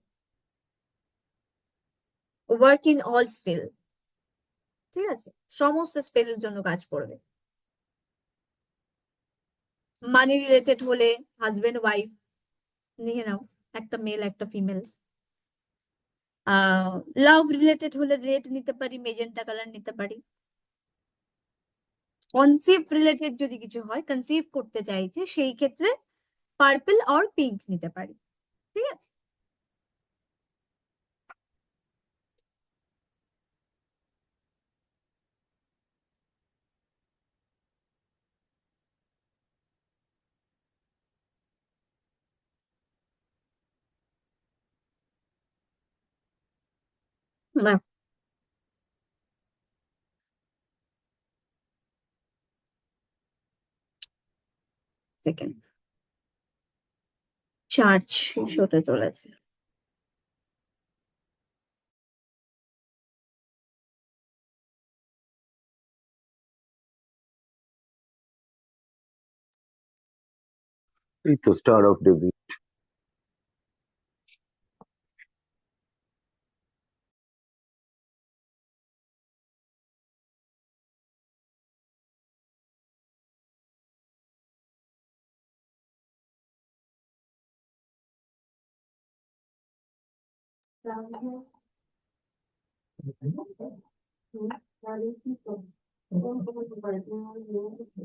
ওয়ার্ক ইন অল স্পেল, ঠিক আছে, সমস্ত স্পেলের জন্য কাজ করবে। মানি রিলেটেড হলে হাজবেন্ড ওয়াইফ নিয়ে নাও, একটা মেল একটা ফিমেল। লাভ রিলেটেড হলে রেড নিতে পারি, মেজেন্টা কালার নিতে পারি। কনসিভ রিলেটেড যদি কিছু হয়, কনসিভ করতে চাইছে, সেই ক্ষেত্রে পার্পল অর পিঙ্ক নিতে পারি, ঠিক আছে। সেকেন্ড, চার্জ শেষ হতে চলেছে। এই তো স্টার অফ ডেভিড।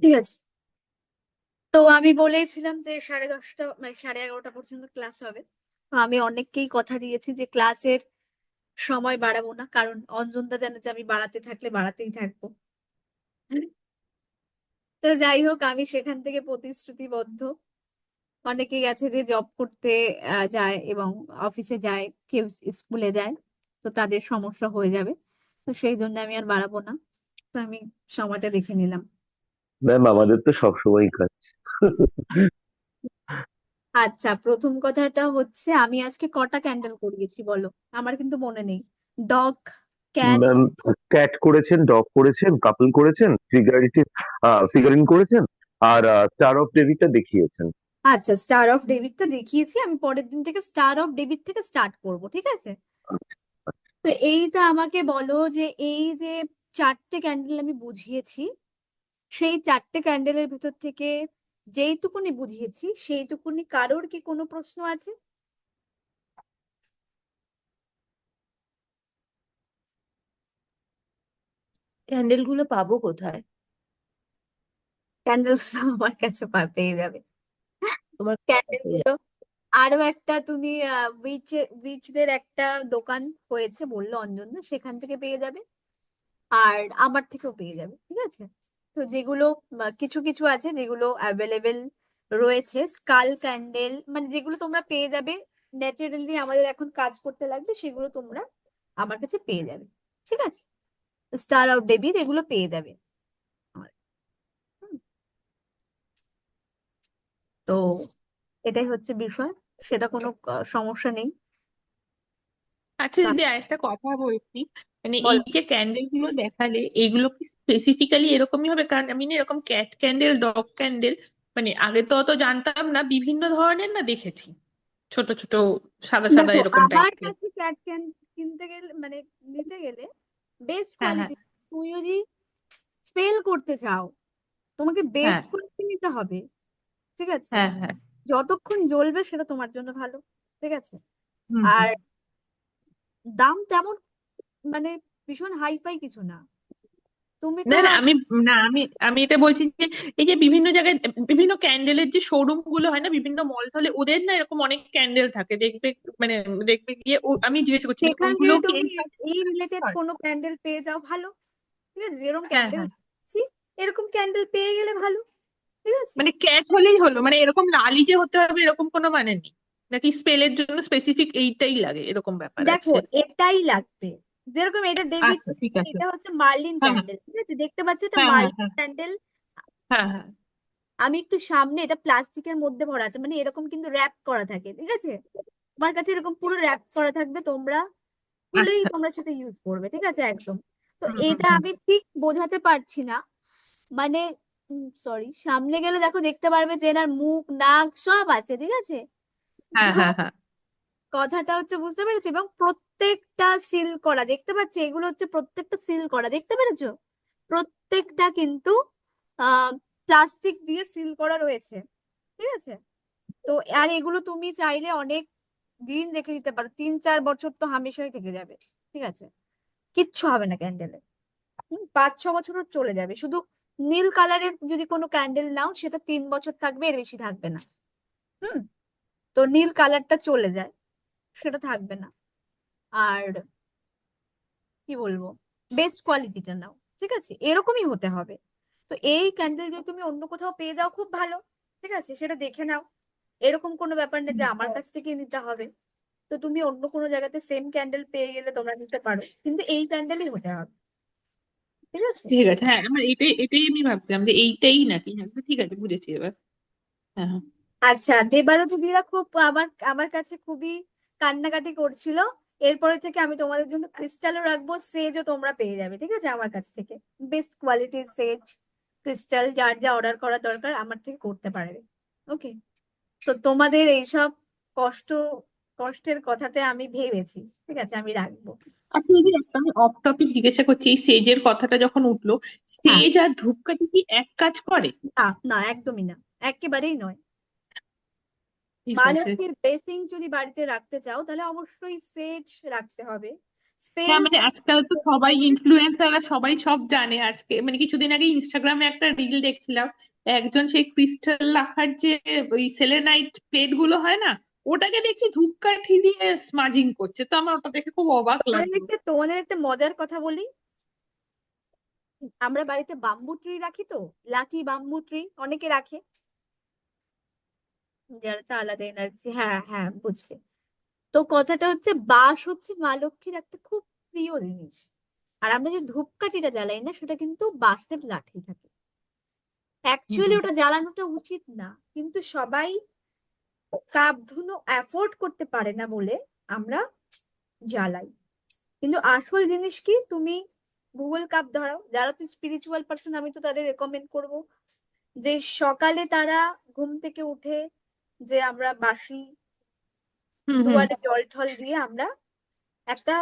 ঠিক আছে, তো আমি বলেইছিলাম যে 10:30 মানে 11:30 পর্যন্ত ক্লাস হবে। তো আমি অনেককেই কথা দিয়েছি যে ক্লাসের সময় বাড়াবো না, কারণ অঞ্জনদা জানে যে আমি বাড়াতে থাকলে বাড়াতেই থাকবো। তো যাই হোক, আমি সেখান থেকে প্রতিশ্রুতিবদ্ধ। অনেকেই আছে যে জব করতে যায় এবং অফিসে যায়, কেউ স্কুলে যায়, তো তাদের সমস্যা হয়ে যাবে। তো সেই জন্য আমি আর বাড়াবো না, তো আমি সময়টা বেছে নিলাম। ম্যাম, আমাদের তো সবসময় কাজ। আচ্ছা, প্রথম কথাটা হচ্ছে আমি আজকে কটা ক্যান্ডেল করিয়েছি বলো? আমার কিন্তু মনে নেই। Dog, cat. ম্যাম, ক্যাট করেছেন, ডগ করেছেন, কাপল করেছেন, ফিগারিং করেছেন, আর স্টার অফ ডেভিডটা দেখিয়েছেন। আচ্ছা, স্টার অফ ডেভিডটা দেখিয়েছি, আমি পরের দিন থেকে স্টার অফ ডেভিড থেকে স্টার্ট করব, ঠিক আছে। তো এইটা আমাকে বলো যে এই যে চারটে ক্যান্ডেল আমি বুঝিয়েছি, সেই চারটে ক্যান্ডেলের ভিতর থেকে যেইটুকুনি বুঝিয়েছি সেইটুকুনি কারোর কি কোনো প্রশ্ন আছে? ক্যান্ডেল গুলো পাবো কোথায়? ক্যান্ডেল আমার কাছে পেয়ে যাবে তোমার ক্যান্ডেল কাছে? গুলো। আরো একটা তুমি উইচদের একটা দোকান হয়েছে বললো অঞ্জনা, সেখান থেকে পেয়ে যাবে, আর আমার থেকেও পেয়ে যাবে, ঠিক আছে। তো যেগুলো কিছু কিছু আছে যেগুলো অ্যাভেলেবেল রয়েছে, স্কাল ক্যান্ডেল, মানে যেগুলো তোমরা পেয়ে যাবে ন্যাচারালি, আমাদের এখন কাজ করতে লাগবে, সেগুলো তোমরা আমার কাছে পেয়ে যাবে, ঠিক আছে। স্টার অফ ডেভিড এগুলো পেয়ে যাবে আমার। হুম, তো এটাই হচ্ছে বিষয়, সেটা কোনো সমস্যা নেই। আচ্ছা তা- দিদি, আরেকটা কথা বলছি। মানে এই বলো। যে ক্যান্ডেল গুলো দেখালে, এগুলো কি স্পেসিফিক্যালি এরকমই হবে? কারণ আমি না এরকম ক্যাট ক্যান্ডেল, ডগ ক্যান্ডেল মানে আগে তো অত জানতাম না, বিভিন্ন ধরনের না দেখেছি, ছোট ছোট সাদা সাদা দেখো এরকম আমার টাইপের। কাছে ক্যাট ক্যান কিনতে গেলে মানে নিতে গেলে বেস্ট হ্যাঁ হ্যাঁ কোয়ালিটি, তুমি যদি স্পেল করতে চাও তোমাকে হ্যাঁ বেস্ট কোয়ালিটি নিতে হবে, ঠিক আছে? হ্যাঁ হ্যাঁ। যতক্ষণ জ্বলবে সেটা তোমার জন্য ভালো, ঠিক আছে? হুম হুম। আর দাম তেমন মানে ভীষণ হাইফাই কিছু না, তুমি তো না না, আমি না আমি আমি এটা বলছি যে এই যে বিভিন্ন জায়গায় বিভিন্ন ক্যান্ডেলের যে শোরুম গুলো হয় না বিভিন্ন মল টলে, ওদের না এরকম অনেক ক্যান্ডেল থাকে দেখবে, মানে দেখবে গিয়ে আমি জিজ্ঞেস করছি যে সেখান ওগুলো থেকে কি তুমি এই type এই রিলেটেড হয়? কোনো ক্যান্ডেল পেয়ে যাও ভালো, ঠিক আছে? যেরকম হ্যাঁ ক্যান্ডেল হ্যাঁ। দিচ্ছি এরকম ক্যান্ডেল পেয়ে গেলে ভালো, ঠিক আছে? মানে ক্যাট হলেই হলো, মানে এরকম লালই যে হতে হবে এরকম কোনো মানে নেই, নাকি স্পেলের জন্য স্পেসিফিক এইটাই লাগে এরকম ব্যাপার দেখো আছে? এটাই লাগবে, যেরকম এটা ডেভিড, আচ্ছা ঠিক আছে। এটা হচ্ছে মার্লিন হ্যাঁ হ্যাঁ ক্যান্ডেল, ঠিক আছে? দেখতে পাচ্ছ এটা হ্যাঁ হ্যাঁ মার্লিন হ্যাঁ ক্যান্ডেল। হ্যাঁ হ্যাঁ। আমি একটু সামনে, এটা প্লাস্টিকের মধ্যে ভরা আছে, মানে এরকম কিন্তু র্যাপ করা থাকে, ঠিক আছে? আমার কাছে এরকম পুরো র্যাপ করা থাকবে, তোমরা খুলেই আচ্ছা। তোমরা সেটা ইউজ করবে, ঠিক আছে? একদম। তো হুম হুম এটা হুম। আমি ঠিক বোঝাতে পারছি না, মানে সরি, সামনে গেলে দেখো দেখতে পারবে যে এনার মুখ নাক সব আছে, ঠিক আছে? তো হ্যাঁ হ্যাঁ হ্যাঁ। কথাটা হচ্ছে বুঝতে পেরেছো, এবং প্রত্যেকটা সিল করা দেখতে পাচ্ছ, এগুলো হচ্ছে প্রত্যেকটা সিল করা দেখতে পেরেছো, প্রত্যেকটা কিন্তু প্লাস্টিক দিয়ে সিল করা রয়েছে, ঠিক আছে? তো আর এগুলো তুমি চাইলে অনেক দিন রেখে দিতে পারো, 3-4 বছর তো হামেশাই থেকে যাবে, ঠিক আছে? কিচ্ছু হবে না ক্যান্ডেলে, 5-6 বছরও চলে যাবে। শুধু নীল কালারের যদি কোনো ক্যান্ডেল নাও সেটা 3 বছর থাকবে, এর বেশি থাকবে না। হুম। তো নীল কালারটা চলে যায়, সেটা থাকবে না। আর কি বলবো, বেস্ট কোয়ালিটিটা নাও, ঠিক আছে? এরকমই হতে হবে। তো এই ক্যান্ডেল যদি তুমি অন্য কোথাও পেয়ে যাও খুব ভালো, ঠিক আছে? সেটা দেখে নাও, এরকম কোনো ব্যাপার না যে আমার কাছ থেকে নিতে হবে। তো তুমি অন্য কোনো জায়গাতে সেম ক্যান্ডেল পেয়ে গেলে তোমরা নিতে পারো, কিন্তু এই ক্যান্ডেলই হতে হবে, ঠিক আছে? ঠিক আছে। হ্যাঁ আমার এটাই এটাই আমি ভাবছিলাম যে এইটাই নাকি। হ্যাঁ ঠিক আছে, বুঝেছি এবার। হ্যাঁ হ্যাঁ। আচ্ছা, দেবারতী দিদা খুব আমার আমার কাছে খুবই কান্নাকাটি করছিল, এরপরে থেকে আমি তোমাদের জন্য ক্রিস্টালও রাখবো, সেজও তোমরা পেয়ে যাবে, ঠিক আছে? আমার কাছ থেকে বেস্ট কোয়ালিটির সেজ ক্রিস্টাল, যার যা অর্ডার করা দরকার আমার থেকে করতে পারবে। ওকে, তো তোমাদের এইসব কষ্ট কষ্টের কথাতে আমি ভেবেছি, ঠিক আছে? আমি রাখবো। আচ্ছা এই যে একটা আমি অফ টপিক জিজ্ঞাসা করছি, এই সেজের কথাটা যখন উঠলো, হ্যাঁ, সেজ আর ধূপকাঠি কি এক কাজ করে? না না একদমই না, একেবারেই নয়। ঠিক মা আছে। লক্ষ্মীর ব্লেসিংস যদি বাড়িতে রাখতে চাও তাহলে অবশ্যই সেজ রাখতে হবে। হ্যাঁ স্পেলস, মানে আজকাল তো সবাই ইনফ্লুয়েন্সাররা সবাই সব জানে। আজকে মানে কিছুদিন আগে ইনস্টাগ্রামে একটা রিল দেখছিলাম, একজন সেই ক্রিস্টাল রাখার যে ওই সেলেনাইট প্লেট গুলো হয় না, ওটাকে দেখছি ধূপকাঠি দিয়ে স্মাজিং করছে, তো আমার ওটা দেখে খুব অবাক লাগলো। তোমাদের একটা মজার কথা বলি, আমরা বাড়িতে বাম্বু ট্রি রাখি তো, লাকি বাম্বু ট্রি অনেকে রাখে, যারা আলাদা এনার্জি, হ্যাঁ হ্যাঁ বুঝবে। তো কথাটা হচ্ছে বাঁশ হচ্ছে মা লক্ষ্মীর একটা খুব প্রিয় জিনিস, আর আমরা যে ধূপকাঠিটা জ্বালাই না সেটা কিন্তু বাঁশের লাঠি থাকে। অ্যাকচুয়ালি হুম। ওটা জ্বালানোটা উচিত না, কিন্তু সবাই কাপ ধুনো অ্যাফোর্ড করতে পারে না বলে আমরা জ্বালাই। কিন্তু আসল জিনিস কি, তুমি গুগল কাপ ধরাও, যারা তুই স্পিরিচুয়াল পার্সন আমি তো তাদের রেকমেন্ড করব যে সকালে তারা ঘুম থেকে উঠে যে আমরা বাসি হুম হুম দুয়ারে জল টল দিয়ে আমরা একটা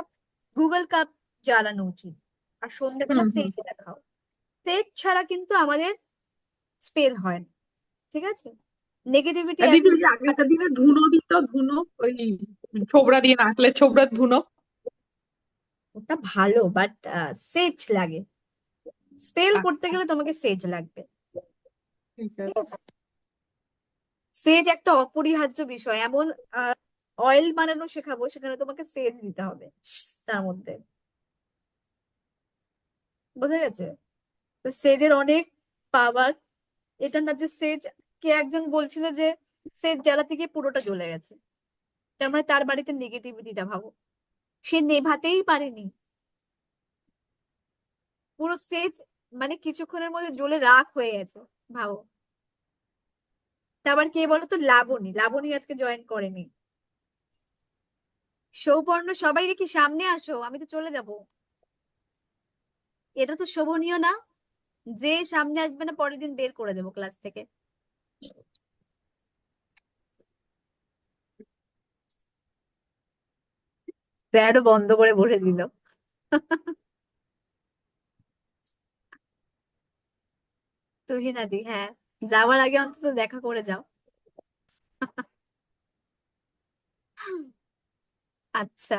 গুগল কাপ জ্বালানো উচিত, আর সন্ধ্যেবেলা হুম হুম। সেজ দেখাও। সেজ ছাড়া কিন্তু আমাদের স্পেল হয় না, ঠিক আছে? নেগেটিভিটি আর দিদি একদম ওই যে আগেকার দিনে ধুনো দিত, ধুনো ওই ছোবড়া দিয়ে নাকলে ছোবড়ার ধুনো। ওটা ভালো, বাট সেজ লাগে, স্পেল করতে আচ্ছা গেলে তোমাকে সেজ লাগবে, ঠিক ঠিক আছে। আছে? সেজ একটা অপরিহার্য বিষয়, এমন অয়েল বানানো শেখাবো সেখানে তোমাকে সেজ দিতে হবে তার মধ্যে, বোঝা গেছে? তো সেজের অনেক পাওয়ার, এটা না যে সেজ, কে একজন বলছিল যে সেজ জ্বালাতে গিয়ে পুরোটা জ্বলে গেছে, তার মানে তার বাড়িতে নেগেটিভিটিটা ভাবো, সে নেভাতেই পারেনি পুরো সেজ, মানে কিছুক্ষণের মধ্যে জ্বলে রাখ হয়ে গেছে, ভাবো। তা আবার কে বলো তো, লাবণী, লাবণী আজকে জয়েন করেনি। সৌপর্ণ, সবাই দেখি সামনে আসো, আমি তো চলে যাব। এটা তো শোভনীয় না, যে সামনে আসবে না পরের দিন বের করে দেবো ক্লাস থেকে। স্যারও বন্ধ করে বসে দিল। তুহিনাদি, হ্যাঁ, যাওয়ার আগে অন্তত দেখা করে যাও। আচ্ছা,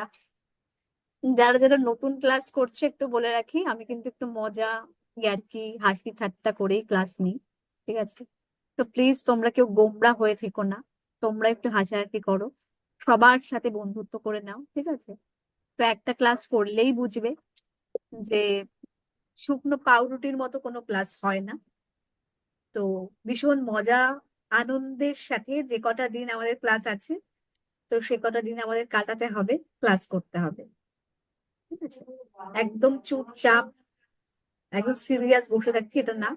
যারা যারা নতুন ক্লাস করছে একটু বলে রাখি, আমি কিন্তু একটু মজা, ইয়ার্কি, হাসি ঠাট্টা করেই ক্লাস নিই, ঠিক আছে? তো প্লিজ তোমরা কেউ গোমরা হয়ে থেকো না, তোমরা একটু হাসাহাসি করো, সবার সাথে বন্ধুত্ব করে নাও, ঠিক আছে? তো একটা ক্লাস করলেই বুঝবে যে শুকনো পাউরুটির মতো কোনো ক্লাস হয় না। তো ভীষণ মজা আনন্দের সাথে যে কটা দিন আমাদের ক্লাস আছে, তো সে কটা দিন আমাদের কাটাতে হবে, ক্লাস করতে হবে, ঠিক আছে? একদম চুপচাপ, একদম সিরিয়াস বসে থাকি এটা না,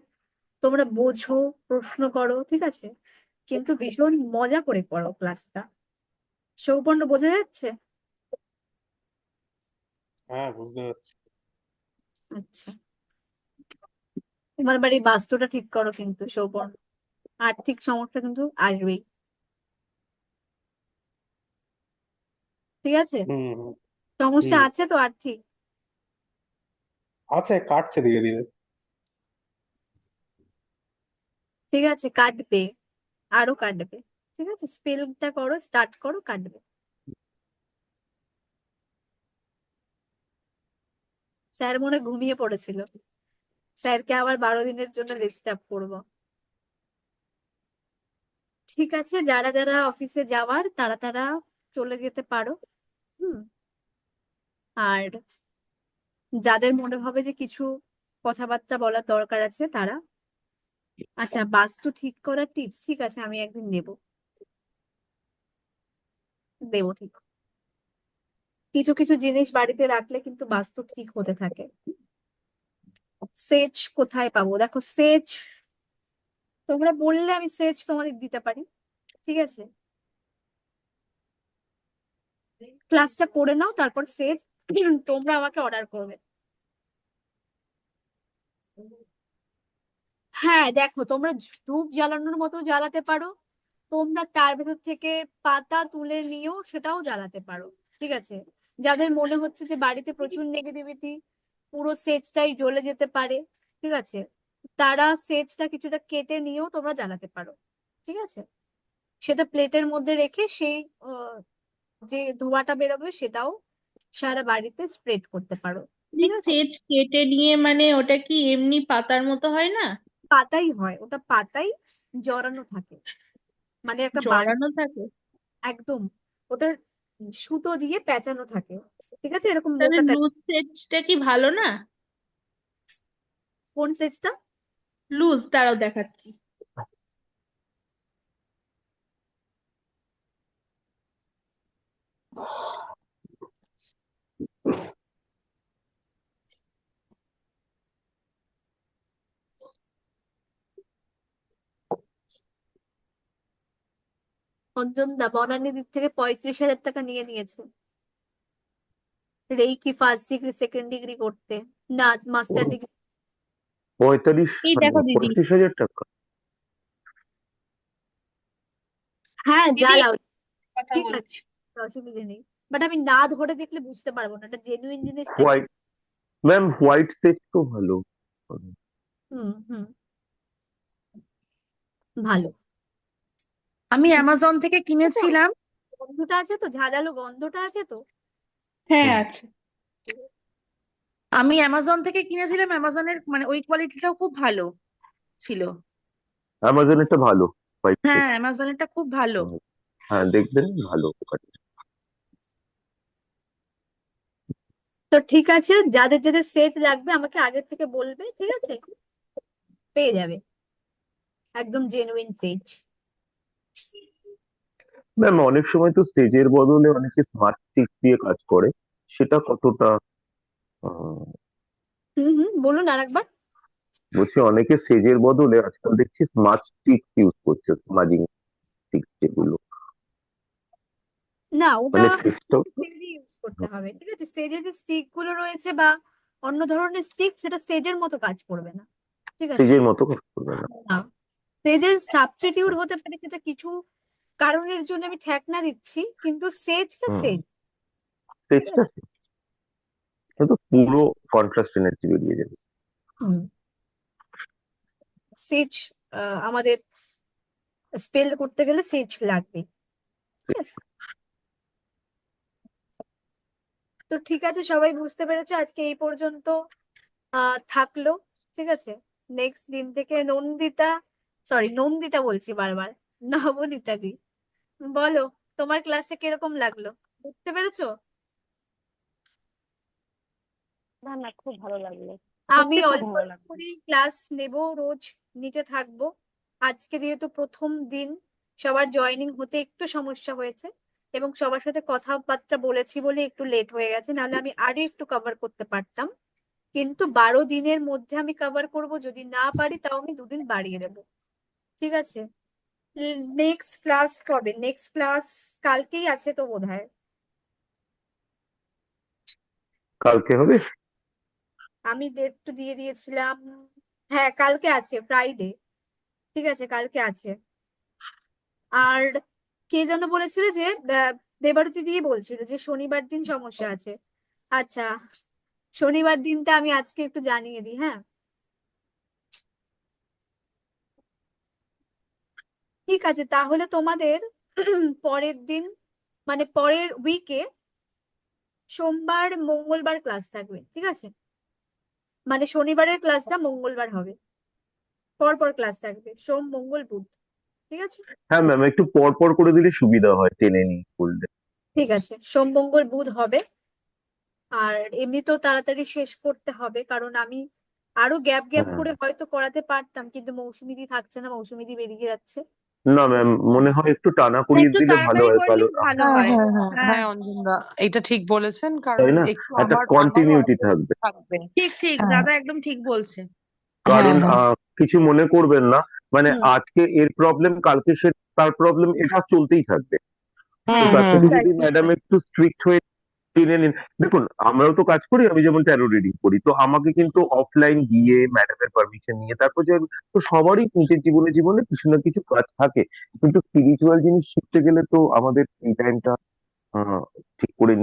তোমরা বোঝো, প্রশ্ন করো, ঠিক আছে? কিন্তু ভীষণ মজা করে পড়ো ক্লাসটা। সৌপর্ণ বোঝা যাচ্ছে? হ্যাঁ, বুঝতে পারছি। আচ্ছা, তোমার বাড়ির বাস্তুটা ঠিক করো কিন্তু সৌপর্ণ, আর্থিক সমস্যা কিন্তু আসবেই, ঠিক আছে? হুম হুম সমস্যা হুম। আছে তো আর্থিক? আছে, কাটছে ধীরে ধীরে। ঠিক আছে, কাটবে, আরো কাটবে, ঠিক আছে? স্পেলটা করো, স্টার্ট করো, কাটবে। স্যার মনে হয় ঘুমিয়ে পড়েছিল, স্যারকে আবার 12 দিনের জন্য ডিস্টার্ব করবো। ঠিক আছে, যারা যারা অফিসে যাওয়ার তারা তারা চলে যেতে পারো। হুম। আর যাদের মনে হবে যে কিছু কথাবার্তা বলার দরকার আছে তারা, আচ্ছা, বাস্তু ঠিক করার টিপস, ঠিক আছে, আমি একদিন দেবো, দেবো, ঠিক। কিছু কিছু জিনিস বাড়িতে রাখলে কিন্তু বাস্তু ঠিক হতে থাকে। সেচ কোথায় পাবো? দেখো, সেচ তোমরা বললে আমি সেচ তোমাদের দিতে পারি, ঠিক আছে? ক্লাসটা করে নাও, তারপর সেচ তোমরা আমাকে অর্ডার করবে। হ্যাঁ, দেখো, তোমরা ধূপ জ্বালানোর মতো জ্বালাতে পারো, তোমরা তার ভেতর থেকে পাতা তুলে নিয়েও সেটাও জ্বালাতে পারো, ঠিক আছে? যাদের মনে হচ্ছে যে বাড়িতে প্রচুর নেগেটিভিটি, পুরো সেজটাই জ্বলে যেতে পারে, ঠিক আছে, তারা সেজটা কিছুটা কেটে নিয়েও তোমরা জ্বালাতে পারো, ঠিক আছে? সেটা প্লেটের মধ্যে রেখে সেই যে ধোঁয়াটা বেরোবে সেটাও সারা বাড়িতে স্প্রেড করতে পারো, ঠিক আছে? সেজ কেটে নিয়ে মানে ওটা কি এমনি পাতার মতো হয় না? পাতাই হয়, ওটা পাতাই জড়ানো থাকে, মানে একটা জড়ানো থাকে? একদম, ওটা সুতো দিয়ে পেঁচানো থাকে, ঠিক আছে, এরকম তাহলে মোটা টাইপ। লুজ সেজটা কি ভালো না? কোন সেজটা? লুজ, তারাও দেখাচ্ছি। অঞ্জন দা বনানী দিক থেকে 35,000 টাকা নিয়ে নিয়েছে reiki first degree second degree করতে, না মাস্টার ডিগ্রি। 45, এই দেখো দিদি, 35,000 টাকা? হ্যাঁ, দিদি জ্বালাও, কথা ঠিক আছে, বলছি। অসুবিধে নেই, বাট আমি না ধরে দেখলে বুঝতে পারবো না এটা জেনুইন জিনিস নাকি। হোয়াইট, ম্যাম হোয়াইট সেট তো ভালো। হুম হুম, ভালো। আমি অ্যামাজন থেকে কিনেছিলাম। গন্ধটা আছে তো, ঝাঁঝালো গন্ধটা আছে তো। হ্যাঁ, হুম, আছে। আমি অ্যামাজন থেকে কিনেছিলাম, অ্যামাজনের মানে ওই কোয়ালিটিটাও খুব ভালো ছিল। অ্যামাজনেরটা ভালো, হোয়াইট সেট। হ্যাঁ, অ্যামাজনেরটা খুব ভালো। হ্যাঁ, দেখবেন ভালো। তো ঠিক আছে, যাদের যাদের সেজ লাগবে আমাকে আগের থেকে বলবে, ঠিক আছে? পেয়ে যাবে একদম জেনুইন সেজ। ম্যাম অনেক সময় তো স্টেজের বদলে অনেকে স্মার্ট স্টিক দিয়ে কাজ করে, সেটা কতটা হুম হুম, বলুন আরেকবার। বলছি অনেকে স্টেজের বদলে আজকাল দেখছি স্মার্ট স্টিক ইউজ করছে, স্মাজিং স্টিক যেগুলো, না, ওটা মানে টেক্সট। ইউজ করতে হবে, ঠিক আছে? সেজের যে স্টিক গুলো রয়েছে বা অন্য ধরনের স্টিক, সেটা সেজের মতো কাজ করবে না, ঠিক আছে? স্টেজের মতো কাজ করবে না। না, সেজের সাবস্টিটিউট হতে পারে, সেটা কিছু কারণের জন্য আমি ঠেকনা দিচ্ছি, কিন্তু সেজটা হুম সেজ। ঠিক সেজটা আছে। তো পুরো কন্ট্রাস্ট এনার্জি বেরিয়ে যাবে। হুম। সেজ আমাদের স্পেল করতে গেলে সেজ লাগবে। ঠিক আছে। তো ঠিক আছে, সবাই বুঝতে পেরেছো, আজকে এই পর্যন্ত থাকলো। ঠিক আছে। নেক্সট দিন থেকে নন্দিতা বলছি বারবার, নবনীতা দি, বলো তোমার ক্লাসে কিরকম লাগলো, বুঝতে পেরেছো? না না, খুব ভালো লাগলো, আমি সত্যি খুব অল্প ভালো অল্প লাগলো। করেই ক্লাস নেব, রোজ নিতে থাকবো। আজকে যেহেতু প্রথম দিন, সবার জয়েনিং হতে একটু সমস্যা হয়েছে, এবং সবার সাথে কথাবার্তা বলেছি বলে একটু লেট হয়ে গেছে, নাহলে আমি আরো একটু কভার করতে পারতাম। কিন্তু 12 দিনের মধ্যে আমি কভার করব, যদি না পারি তাও আমি 2 দিন বাড়িয়ে দেবো। ঠিক আছে। নেক্সট ক্লাস কবে? নেক্সট ক্লাস কালকেই আছে তো বোধহয়। কালকে হবে। আমি ডেট তো দিয়ে দিয়েছিলাম। হ্যাঁ, কালকে আছে, ফ্রাইডে। ঠিক আছে, কালকে আছে। আর কে যেন বলেছিল যে দেবারতী দিয়ে বলছিল যে শনিবার দিন সমস্যা আছে। আচ্ছা, শনিবার দিনটা আমি আজকে একটু জানিয়ে দিই, হ্যাঁ। ঠিক আছে, তাহলে তোমাদের পরের দিন, মানে পরের উইকে সোমবার মঙ্গলবার ক্লাস থাকবে। ঠিক আছে। মানে শনিবারের ক্লাসটা মঙ্গলবার হবে, পর পর ক্লাস থাকবে, সোম মঙ্গল বুধ। ঠিক আছে। হ্যাঁ ম্যাম, একটু পর পর করে দিলে সুবিধা হয়, টেনে নিয়ে করলে। ঠিক আছে, সোম মঙ্গল বুধ হবে। আর এমনিতেও তাড়াতাড়ি শেষ করতে হবে, কারণ আমি আরো গ্যাপ গ্যাপ হ্যাঁ করে হয়তো করাতে পারতাম, কিন্তু মৌসুমীদি থাকছে না, মৌসুমীদি বেরিয়ে যাচ্ছে। না তো ম্যাম, মনে হয় একটু টানা করিয়ে একটু দিলে ভালো তাড়াতাড়ি হয়, করে কারণ দিলে ভালো হ্যাঁ হয়। হ্যাঁ হ্যাঁ হ্যাঁ, হ্যাঁ অঞ্জনদা, এটা ঠিক বলেছেন, তাই কারণ না, একটু একটা আমারও কন্টিনিউটি অপডেট থাকবে। থাকবে। ঠিক ঠিক, হ্যাঁ দাদা একদম ঠিক বলছে। হ্যাঁ কারণ হ্যাঁ কিছু মনে করবেন না, মানে হুম। আজকে এর প্রবলেম, কালকে সে তার প্রবলেম, এটা চলতেই থাকবে। তো হুম তার হুম থেকে হুম। যদি ম্যাডাম একটু স্ট্রিক্ট হয়ে টেনে নিন। দেখুন, আমরাও তো কাজ করি, আমি যেমন ট্যারো রিডিং করি, তো আমাকে কিন্তু অফলাইন গিয়ে ম্যাডামের পারমিশন নিয়ে তারপর যে, তো সবারই নিজের জীবনে জীবনে কিছু না কিছু কাজ থাকে, কিন্তু স্পিরিচুয়াল জিনিস শিখতে গেলে তো আমাদের এই টাইমটা ঠিক করে